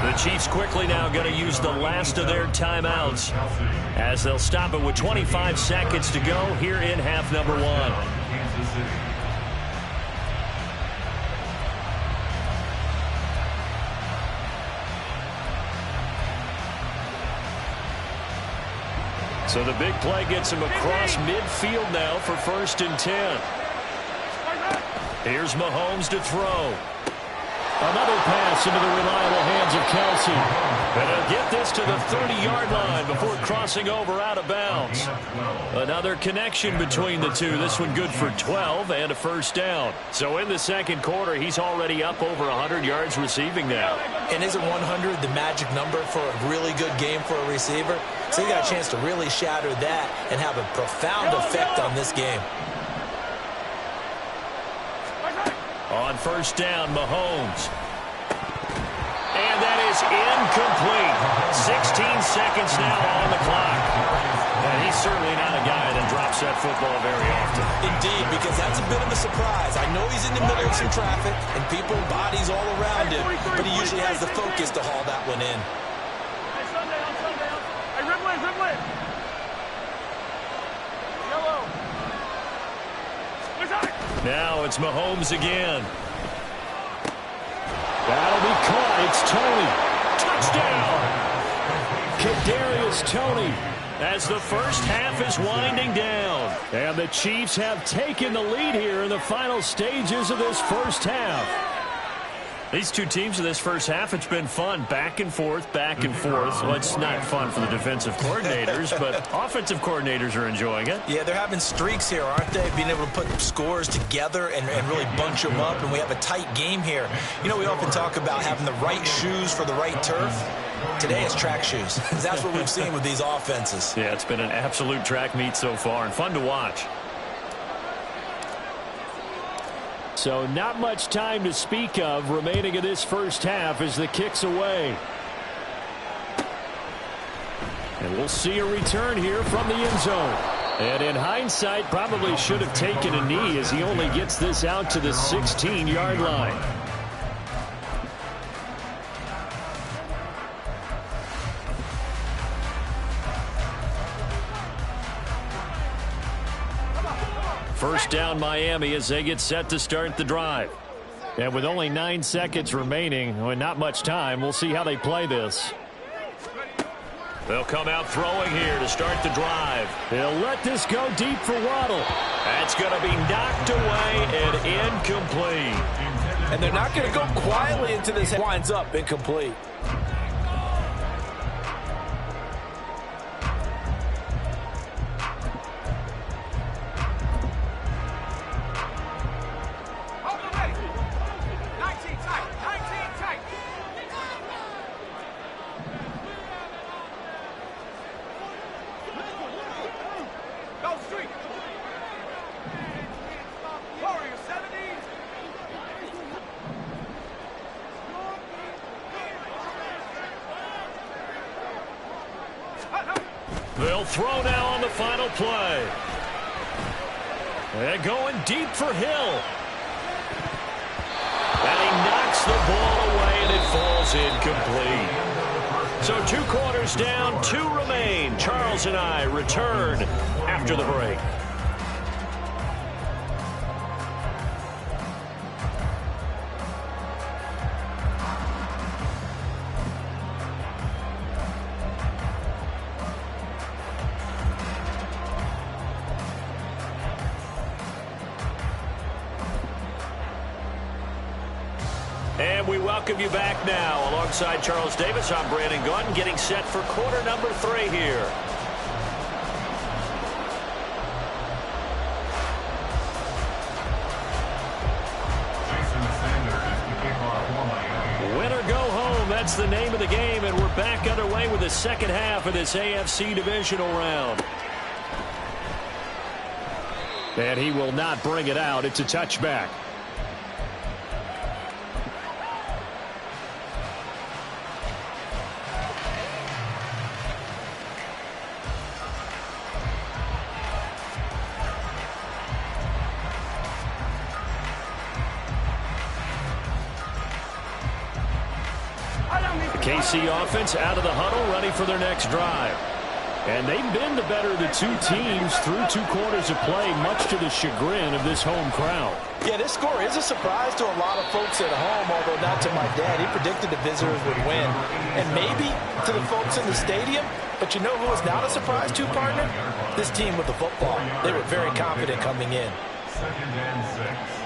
The Chiefs quickly now going to use the last of their timeouts as they'll stop it with 25 seconds to go here in half number 1. So the big play gets him across midfield now for 1st and 10. Here's Mahomes to throw. Another pass into the reliable hands of Kelsey. And he'll get this to the 30-yard line before crossing over out of bounds. Another connection between the two. This one good for 12 and a first down. So in the second quarter, he's already up over 100 yards receiving now. And isn't 100 the magic number for a really good game for a receiver? So he got a chance to really shatter that and have a profound effect on this game. On first down, Mahomes. And that is incomplete. 16 seconds now on the clock. And he's certainly not a guy that drops that football very often. Indeed, because that's a bit of a surprise. I know he's in the middle of some traffic and people, bodies all around him, but he usually has the focus to haul that one in. Hey, Ridley. Yellow. Now it's Mahomes again. That'll be caught. It's Tony. Touchdown. Kadarius Toney as the first half is winding down. And the Chiefs have taken the lead here in the final stages of this first half. These two teams in this first half, it's been fun. Back and forth, back and forth. Well, it's not fun for the defensive coordinators, but offensive coordinators are enjoying it. Yeah, they're having streaks here, aren't they? Being able to put scores together and really bunch them up, and we have a tight game here. You know, we often talk about having the right shoes for the right turf. Today it's track shoes. That's what we've seen with these offenses. Yeah, it's been an absolute track meet so far and fun to watch. So not much time to speak of remaining in this first half as the kick's away. And we'll see a return here from the end zone. And in hindsight, probably should have taken a knee as he only gets this out to the 16-yard line. First down Miami as they get set to start the drive. And with only 9 seconds remaining, and not much time, we'll see how they play this. They'll come out throwing here to start the drive. They'll let this go deep for Waddle. That's going to be knocked away and incomplete. And they're not going to go quietly into this. Winds up incomplete. They'll throw now on the final play. They're going deep for Hill. And he knocks the ball away, and it falls incomplete. So 2 quarters down, 2 remain. Charles and I return after the break. And we welcome you back now. Alongside Charles Davis, I'm Brandon Gaudin, getting set for quarter number 3 here. Win or go home, that's the name of the game, and we're back underway with the second half of this AFC Divisional round. And he will not bring it out. It's a touchback. KC offense out of the huddle, ready for their next drive. And they've been the better of the two teams through 2 quarters of play, much to the chagrin of this home crowd. Yeah, this score is a surprise to a lot of folks at home, although not to my dad. He predicted the visitors would win. And maybe to the folks in the stadium. But you know who was not a surprise to, partner? This team with the football. They were very confident coming in. 2nd and 6.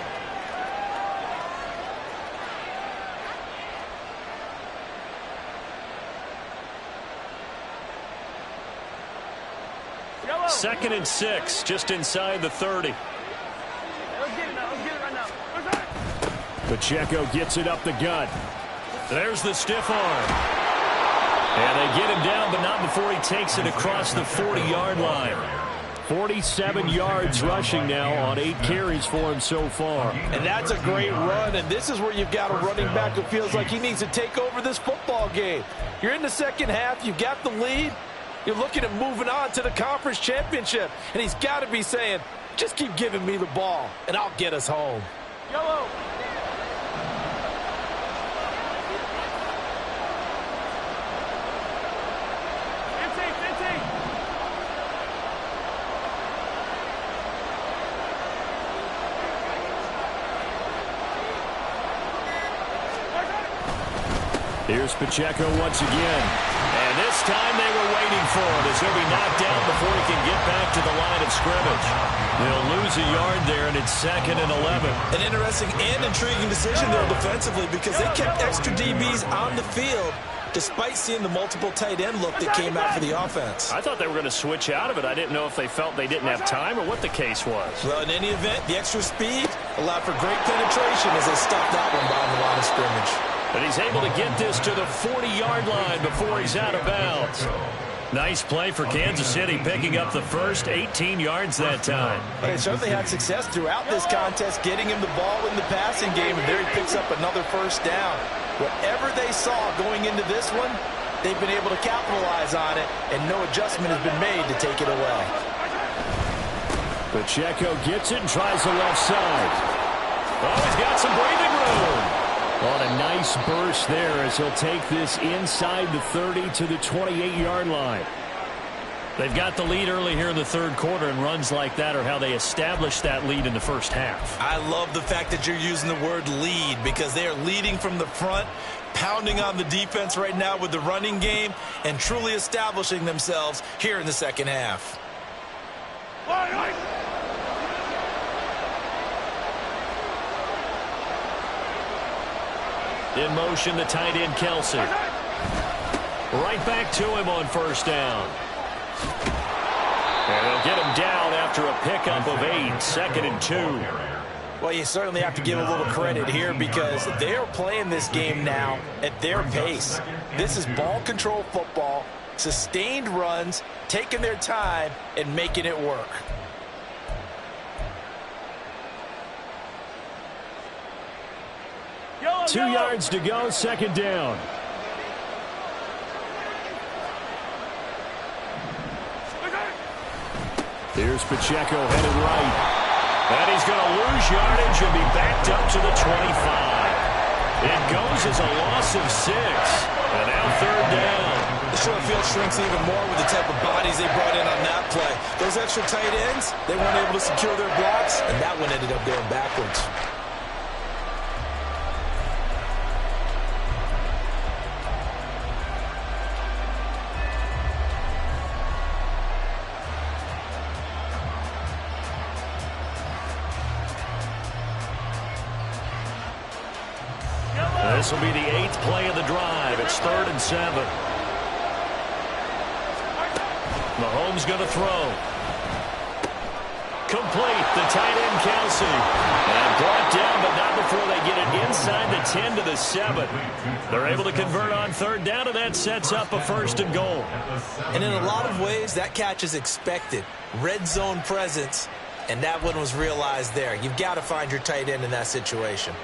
Second and 6, just inside the 30. Pacheco gets it up the gut. There's the stiff arm. And they get him down, but not before he takes it across the 40-yard line. 47 yards rushing now on 8 carries for him so far. And that's a great run, and this is where you've got a running back who feels like he needs to take over this football game. You're in the second half, you've got the lead. You're looking at moving on to the conference championship. And he's got to be saying, just keep giving me the ball, and I'll get us home. Yellow. Here's Pacheco once again. And this time they were waiting for it as he'll be knocked down before he can get back to the line of scrimmage. They'll lose a yard there, and it's 2nd and 11. An interesting and intriguing decision there defensively because they kept extra DBs on the field despite seeing the multiple tight end look that came out for the offense. I thought they were going to switch out of it. I didn't know if they felt they didn't have time or what the case was. Well, in any event, the extra speed allowed for great penetration as they stopped that one behind the line of scrimmage. And he's able to get this to the 40-yard line before he's out of bounds. Nice play for Kansas City, picking up the first 18 yards that time. They certainly had success throughout this contest, getting him the ball in the passing game, and there he picks up another first down. Whatever they saw going into this one, they've been able to capitalize on it, and no adjustment has been made to take it away. Pacheco gets it and tries the left side. Oh, he's got some breathing room. On a nice burst there as he'll take this inside the 30 to the 28-yard line. They've got the lead early here in the third quarter, and runs like that are how they establish that lead in the first half. I love the fact that you're using the word lead because they are leading from the front, pounding on the defense right now with the running game, and truly establishing themselves here in the second half. In motion, the tight end, Kelsey. Right back to him on first down. And they'll get him down after a pickup of 8, 2nd and 2. Well, you certainly have to give a little credit here because they're playing this game now at their pace. This is ball control football, sustained runs, taking their time, and making it work. Yellow, 2 yellow. yards to go, second down. Here's Pacheco headed right. And he's going to lose yardage and be backed up to the 25. It goes as a loss of 6. And now third down. The short field shrinks even more with the type of bodies they brought in on that play. Those extra tight ends, they weren't able to secure their blocks, and that one ended up going backwards. This will be the 8th play of the drive. It's 3rd and 7. Mahomes going to throw. Complete. The tight end, Kelsey. And brought down, but not before they get it inside the 10 to the 7. They're able to convert on third down, and that sets up a 1st and goal. And in a lot of ways, that catch is expected. Red zone presence, and that one was realized there. You've got to find your tight end in that situation.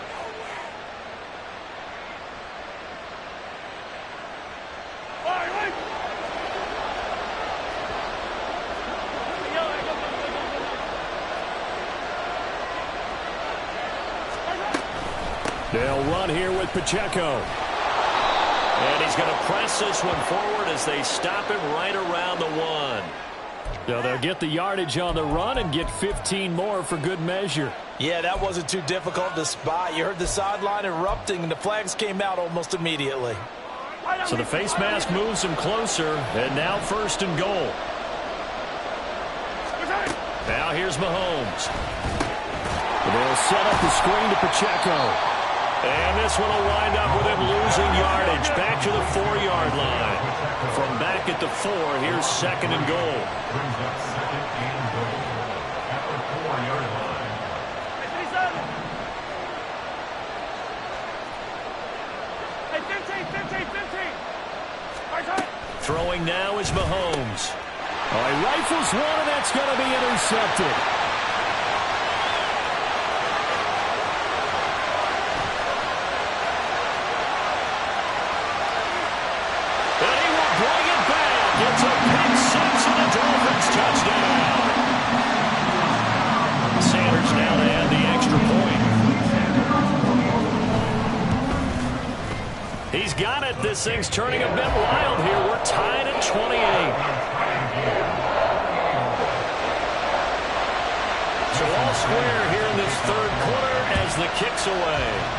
They'll run here with Pacheco. And he's going to press this one forward as they stop him right around the 1. So they'll get the yardage on the run and get 15 more for good measure. Yeah, that wasn't too difficult to spot. You heard the sideline erupting, and the flags came out almost immediately. So the face mask moves him closer, and now 1st and goal. Now here's Mahomes. They'll set up the screen to Pacheco. And this one will wind up with him losing yardage back to the 4-yard line. From back at the 4, here's 2nd and goal. Brings up 2nd and goal at the 4-yard line. Throwing now is Mahomes. Oh, he rifles one, and that's going to be intercepted. It's a pick 6 and a Dolphins touchdown. Sanders now to add the extra point. He's got it. This thing's turning a bit wild here. We're tied at 28. So all square here in this 3rd quarter as the kick's away.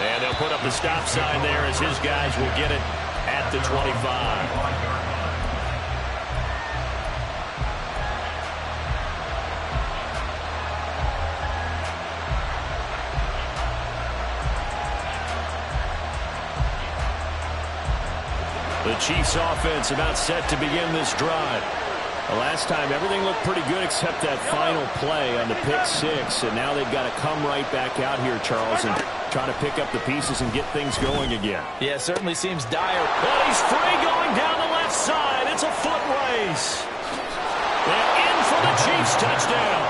And they'll put up the stop sign there as his guys will get it at the 25. The Chiefs offense about set to begin this drive. The last time everything looked pretty good except that final play on the pick 6. And now they've got to come right back out here, Charles, and try to pick up the pieces and get things going again. Yeah, it certainly seems dire. Well, he's free going down the left side. It's a foot race. And in for the Chiefs touchdown.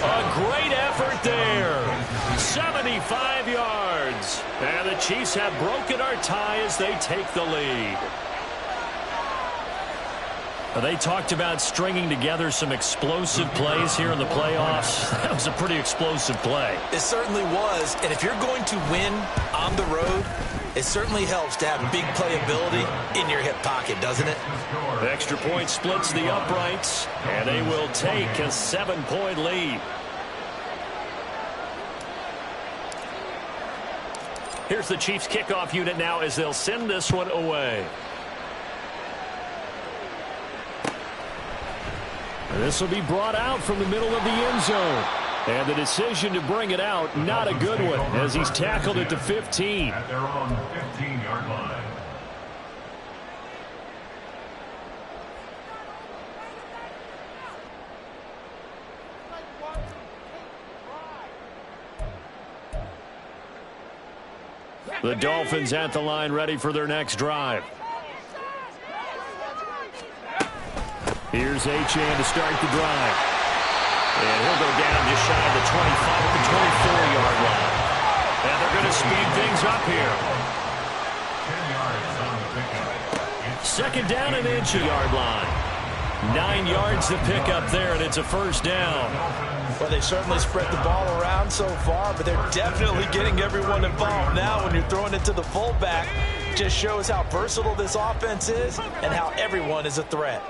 A great effort there. 75 yards. And the Chiefs have broken our tie as they take the lead. They talked about stringing together some explosive plays here in the playoffs. That was a pretty explosive play. It certainly was. And if you're going to win on the road, it certainly helps to have big playability in your hip pocket, doesn't it? The extra point splits the uprights, and they will take a 7-point lead. Here's the Chiefs kickoff unit now as they'll send this one away. This will be brought out from the middle of the end zone. And the decision to bring it out, not a good one, as he's tackled it to 15. At their own 15-yard line. The Dolphins at the line ready for their next drive. Here's Achane to start the drive. And he'll go down just shy of the 25 at the 24-yard line. And they're going to speed things up here. 10 yards on the pickup. 2nd down and inch yard line. 9 yards to pick up there, and it's a 1st down. Well, they certainly spread the ball around so far, but they're definitely getting everyone involved now when you're throwing it to the fullback. Just shows how versatile this offense is and how everyone is a threat.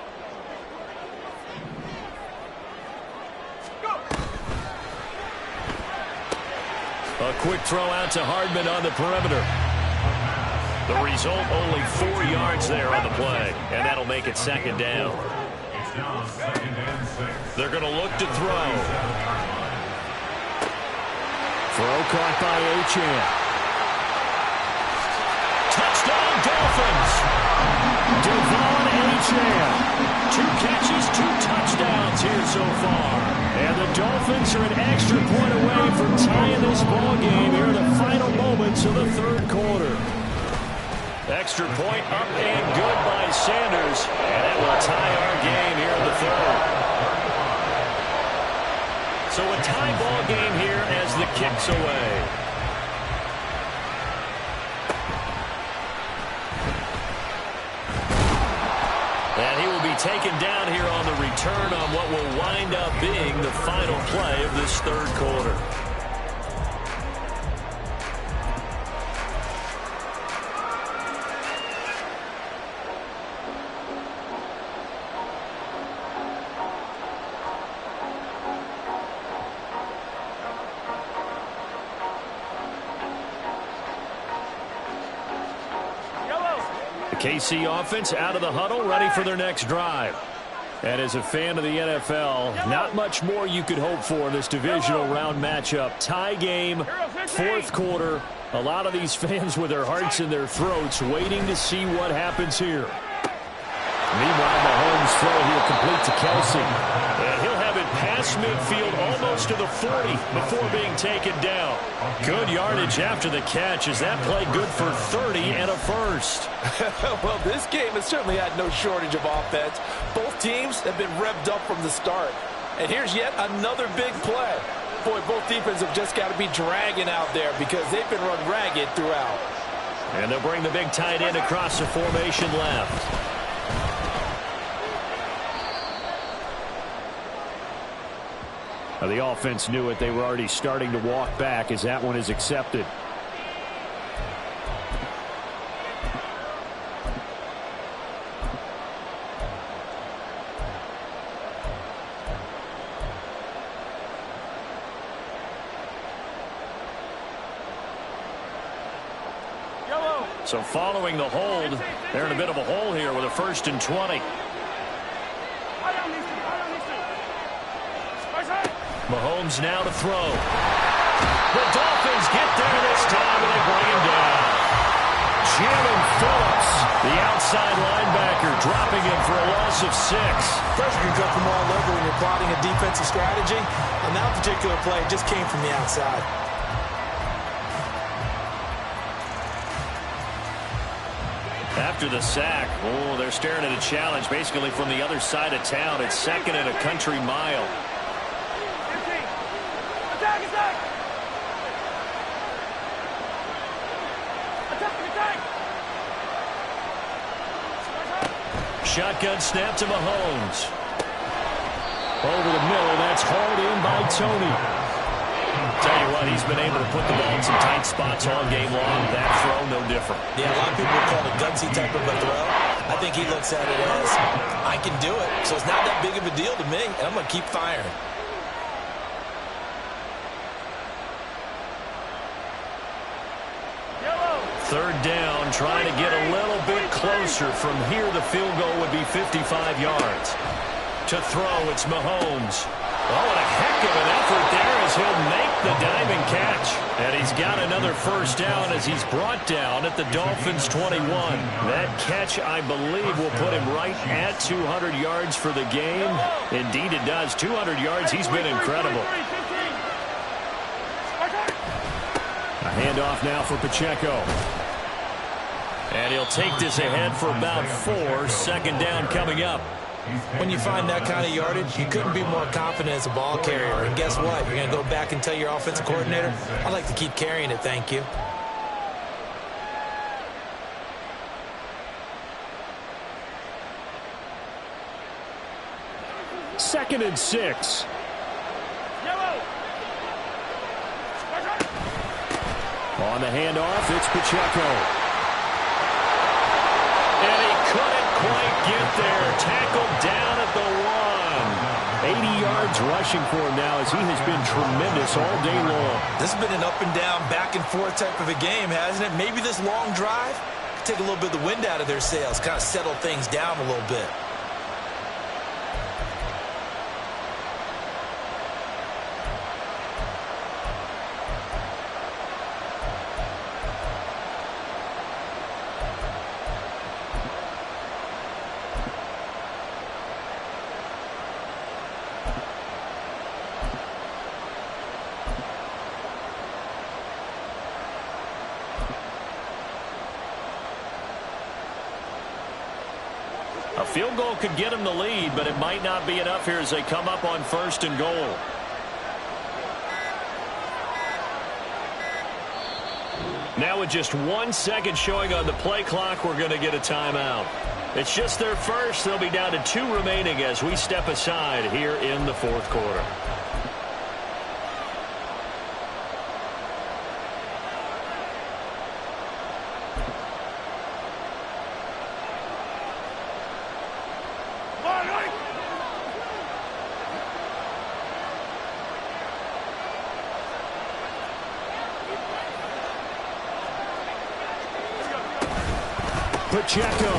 A quick throw out to Hardman on the perimeter. The result, only 4 yards there on the play, and that'll make it 2nd down. It's now 2nd and 6. They're going to look to throw. Throw caught by Achane. Touchdown, Dolphins. Devon Achane. 2 catches, 2 touchdowns here so far. And the Dolphins are an extra point away from tying this ball game here in the final moments of the 3rd quarter. Extra point up and good by Sanders. And that will tie our game here in the 3rd. So a tie ball game here as the kick's away. And he will be taken down here on the return on what will wind up being the final play of this 3rd quarter. KC offense out of the huddle, ready for their next drive. And as a fan of the NFL, not much more you could hope for in this divisional round matchup. Tie game, fourth quarter. A lot of these fans with their hearts in their throats waiting to see what happens here. Meanwhile, Mahomes' throw here complete to Kelsey. And he'll have it past midfield almost to the 40 before being taken down. Good yardage after the catch. Is that play good for 30 and a first? Well, this game has certainly had no shortage of offense. Both teams have been revved up from the start. And here's yet another big play. Boy, both defenses have just got to be dragging out there because they've been run ragged throughout. And they'll bring the big tight end across the formation left. Now, the offense knew it. They were already starting to walk back as that one is accepted. So following the hold, they're in a bit of a hole here with a 1st and 20. Mahomes now to throw. The Dolphins get there this time, and they bring him down. Jalen Phillips, the outside linebacker, dropping him for a loss of 6. Pressure can come from all over when you're plotting a defensive strategy. On that particular play, it just came from the outside. After the sack, they're staring at a challenge basically from the other side of town. It's 2nd and a country mile. Shotgun snap to Mahomes. Over the middle, that's hauled in by Tony. Tell you what, he's been able to put the ball in some tight spots all game long. That throw, no different. Yeah, a lot of people would call it a gutsy type of a throw. I think he looks at it as, I can do it, so it's not that big of a deal to me, and I'm going to keep firing. Third down, trying to get a little bit closer. From here, the field goal would be 55 yards. To throw, it's Mahomes. Oh, and a heck of an effort there as he'll make the diamond catch. And he's got another first down as he's brought down at the Dolphins' 21. That catch, I believe, will put him right at 200 yards for the game. Indeed, it does. 200 yards. He's been incredible. A handoff now for Pacheco. And he'll take this ahead for about 4. 2nd down coming up. When you find that kind of yardage, you couldn't be more confident as a ball carrier. And guess what? You're going to go back and tell your offensive coordinator, I'd like to keep carrying it, thank you. Second and 6. On the handoff, it's Pacheco. And he couldn't quite get there. Tackled down at the 1. 80 yards rushing for him now as he has been tremendous all day long. This has been an up and down, back and forth type of a game, hasn't it? Maybe this long drive take a little bit of the wind out of their sails, kind of settle things down a little bit. A field goal could get him the lead, but it might not be enough here as they come up on 1st and goal. Now with just 1 second showing on the play clock, we're going to get a timeout. It's just their first. They'll be down to 2 remaining as we step aside here in the 4th quarter. Pacheco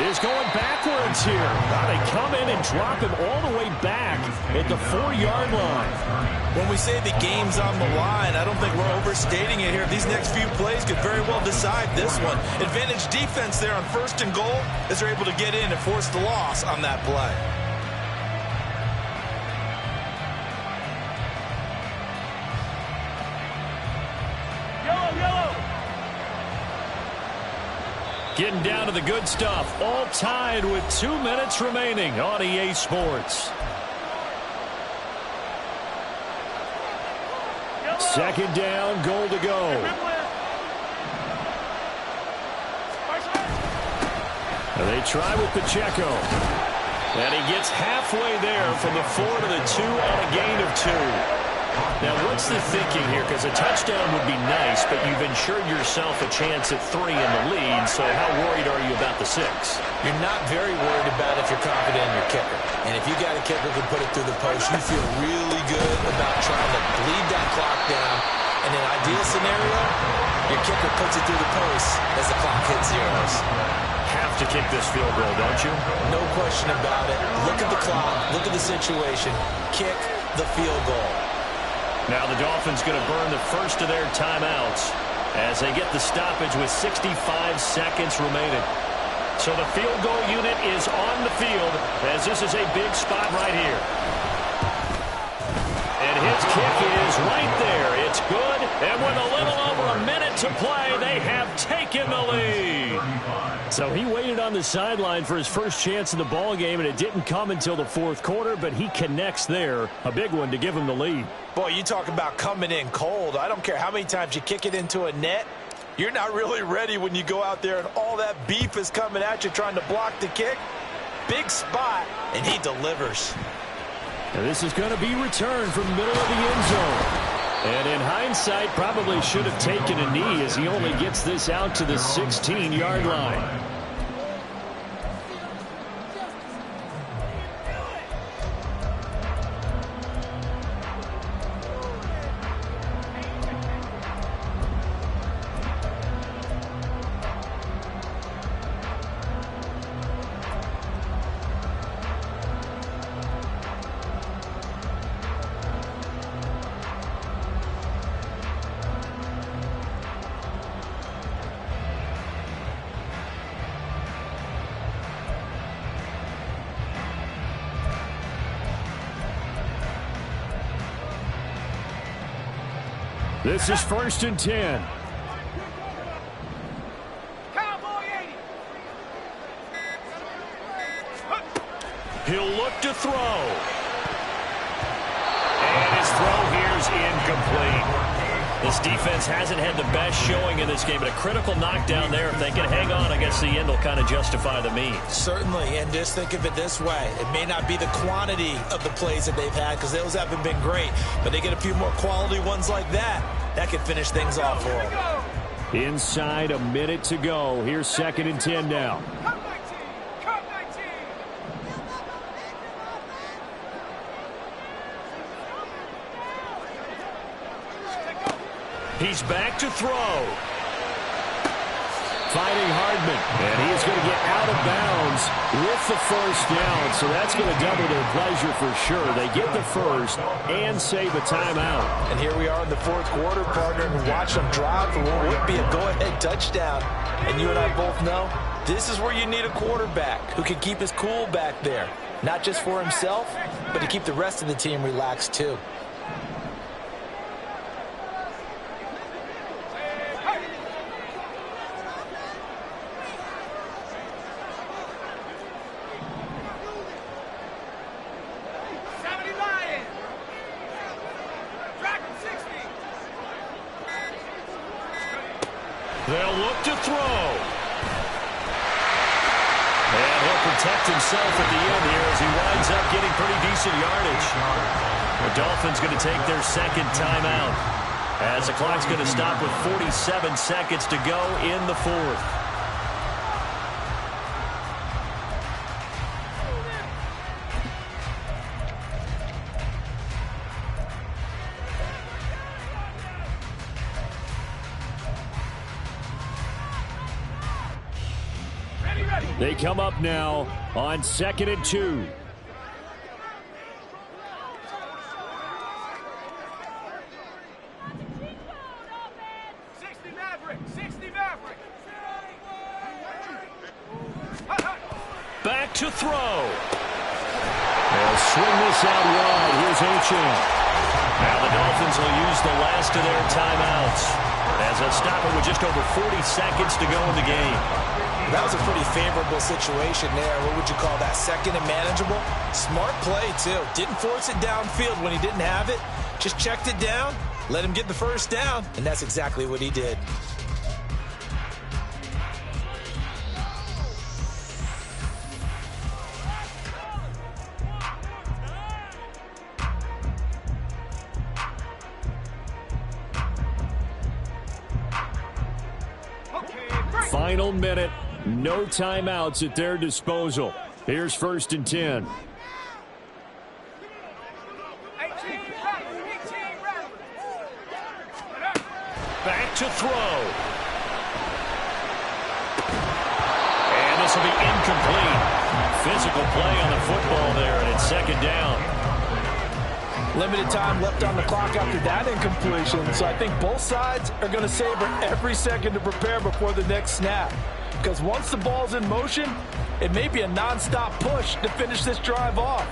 is going backwards here. Now they come in and drop him all the way back at the 4-yard line. When we say the game's on the line, I don't think we're overstating it here. These next few plays could very well decide this one. Advantage defense there on 1st and goal as they're able to get in and force the loss on that play. Getting down to the good stuff. All tied with 2 minutes remaining on EA Sports. Second down, goal to go. And they try with Pacheco. And he gets halfway there from the 4 to the 2 on a gain of 2. Now, what's the thinking here? Because a touchdown would be nice, but you've ensured yourself a chance at 3 in the lead, so how worried are you about the 6? You're not very worried about if you're confident in your kicker. And if you got a kicker who can put it through the post, you feel really good about trying to bleed that clock down. In an ideal scenario, your kicker puts it through the post as the clock hits zeros. Have to kick this field goal, don't you? No question about it. Look at the clock. Look at the situation. Kick the field goal. Now the Dolphins going to burn the first of their timeouts as they get the stoppage with 65 seconds remaining. So the field goal unit is on the field as this is a big spot right here. And his kick is right there. It's good. And with a little over a minute to play, they have taken the lead. So he waited on the sideline for his first chance in the ball game, and it didn't come until the 4th quarter, but he connects there. A big one to give him the lead. Boy, you talk about coming in cold. I don't care how many times you kick it into a net. You're not really ready when you go out there and all that beef is coming at you trying to block the kick. Big spot, and he delivers. And this is going to be returned from the middle of the end zone. And in hindsight, probably should have taken a knee as he only gets this out to the 16-yard line. This is 1st and 10. Cowboy 80. He'll look to throw. And his throw here's incomplete. This defense hasn't had the best showing in this game, but a critical knockdown there. If they can hang on, I guess the end will kind of justify the means. Certainly, and just think of it this way. It may not be the quantity of the plays that they've had because those haven't been great, but they get a few more quality ones like that. That could finish things off for them. Inside a minute to go. Here's 2nd and 10 now. Come 19. Come 19. He's back to throw. Fighting Hardman, and he is going to get out of bounds with the first down, so that's going to double their pleasure for sure. They get the first and save a timeout. And here we are in the 4th quarter, partner, and watch them drive for what would be a go-ahead touchdown. And you and I both know this is where you need a quarterback who can keep his cool back there, not just for himself, but to keep the rest of the team relaxed too. They'll look to throw. And he'll protect himself at the end here as he winds up getting pretty decent yardage. The Dolphins going to take their 2nd timeout as the clock's going to stop with 47 seconds to go in the 4th. They come up now on 2nd and 2. Back to throw. They'll swing this out wide. Here's Achane. Now the Dolphins will use the last of their timeouts as a stopper with just over 40 seconds to go in the game. That was a pretty favorable situation there. What would you call that? Second and manageable? Smart play, too. Didn't force it downfield when he didn't have it. Just checked it down, let him get the first down, and that's exactly what he did. Final minute, no timeouts at their disposal. Here's 1st and 10. Back to throw. And this will be incomplete. Physical play on the football there, and it's 2nd down. Limited time left on the clock after that incompletion, so I think both sides are going to savor every second to prepare before the next snap. Because once the ball's in motion, it may be a nonstop push to finish this drive off.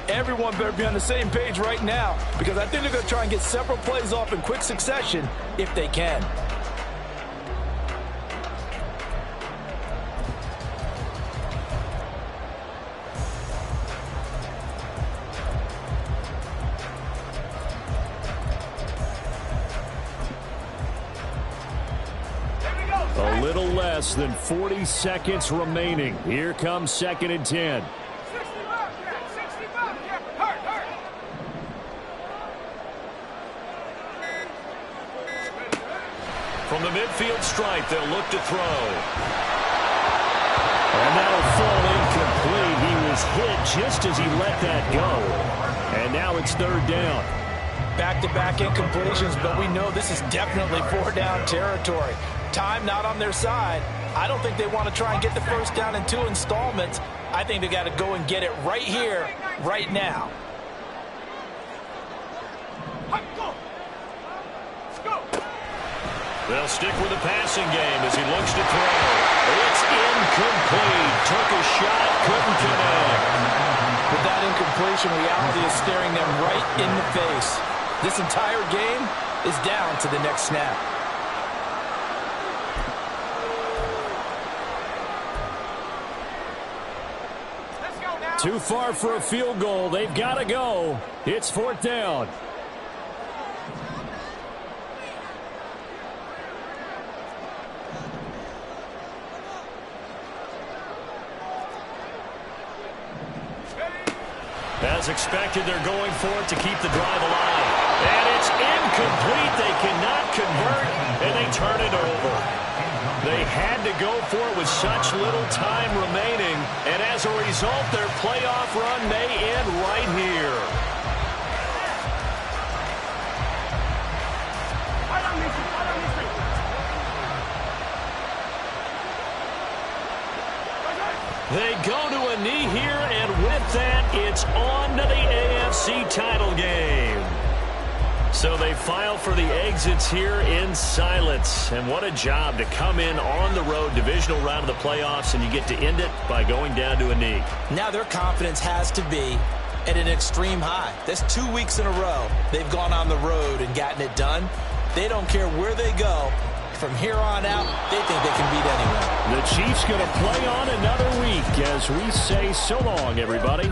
Everyone better be on the same page right now, because I think they're going to try and get several plays off in quick succession if they can. A little less than 40 seconds remaining. Here comes 2nd and 10. From the midfield stripe, they'll look to throw. And that'll fall incomplete. He was hit just as he let that go. And now it's 3rd down. Back-to-back incompletions, but we know this is definitely 4-down territory. Time not on their side. I don't think they want to try and get the first down in 2 installments. I think they got to go and get it right here, right now. They'll stick with the passing game as he looks to throw. It's incomplete. Took a shot, couldn't connect. With that incompletion, reality is staring them right in the face. This entire game is down to the next snap. Too far for a field goal. They've got to go. It's 4th down. As expected, they're going for it to keep the drive alive. And it's incomplete. They cannot convert, and they turn it over. They had to go for it with such little time remaining, and as a result, their playoff run may end right here. They go to a knee here, and with that, it's on to the AFC title game. So they file for the exits here in silence. And what a job to come in on the road, divisional round of the playoffs, and you get to end it by going down to a knee. Now their confidence has to be at an extreme high. That's 2 weeks in a row they've gone on the road and gotten it done. They don't care where they go. From here on out, they think they can beat anyone. The Chiefs going to play on another week as we say so long, everybody.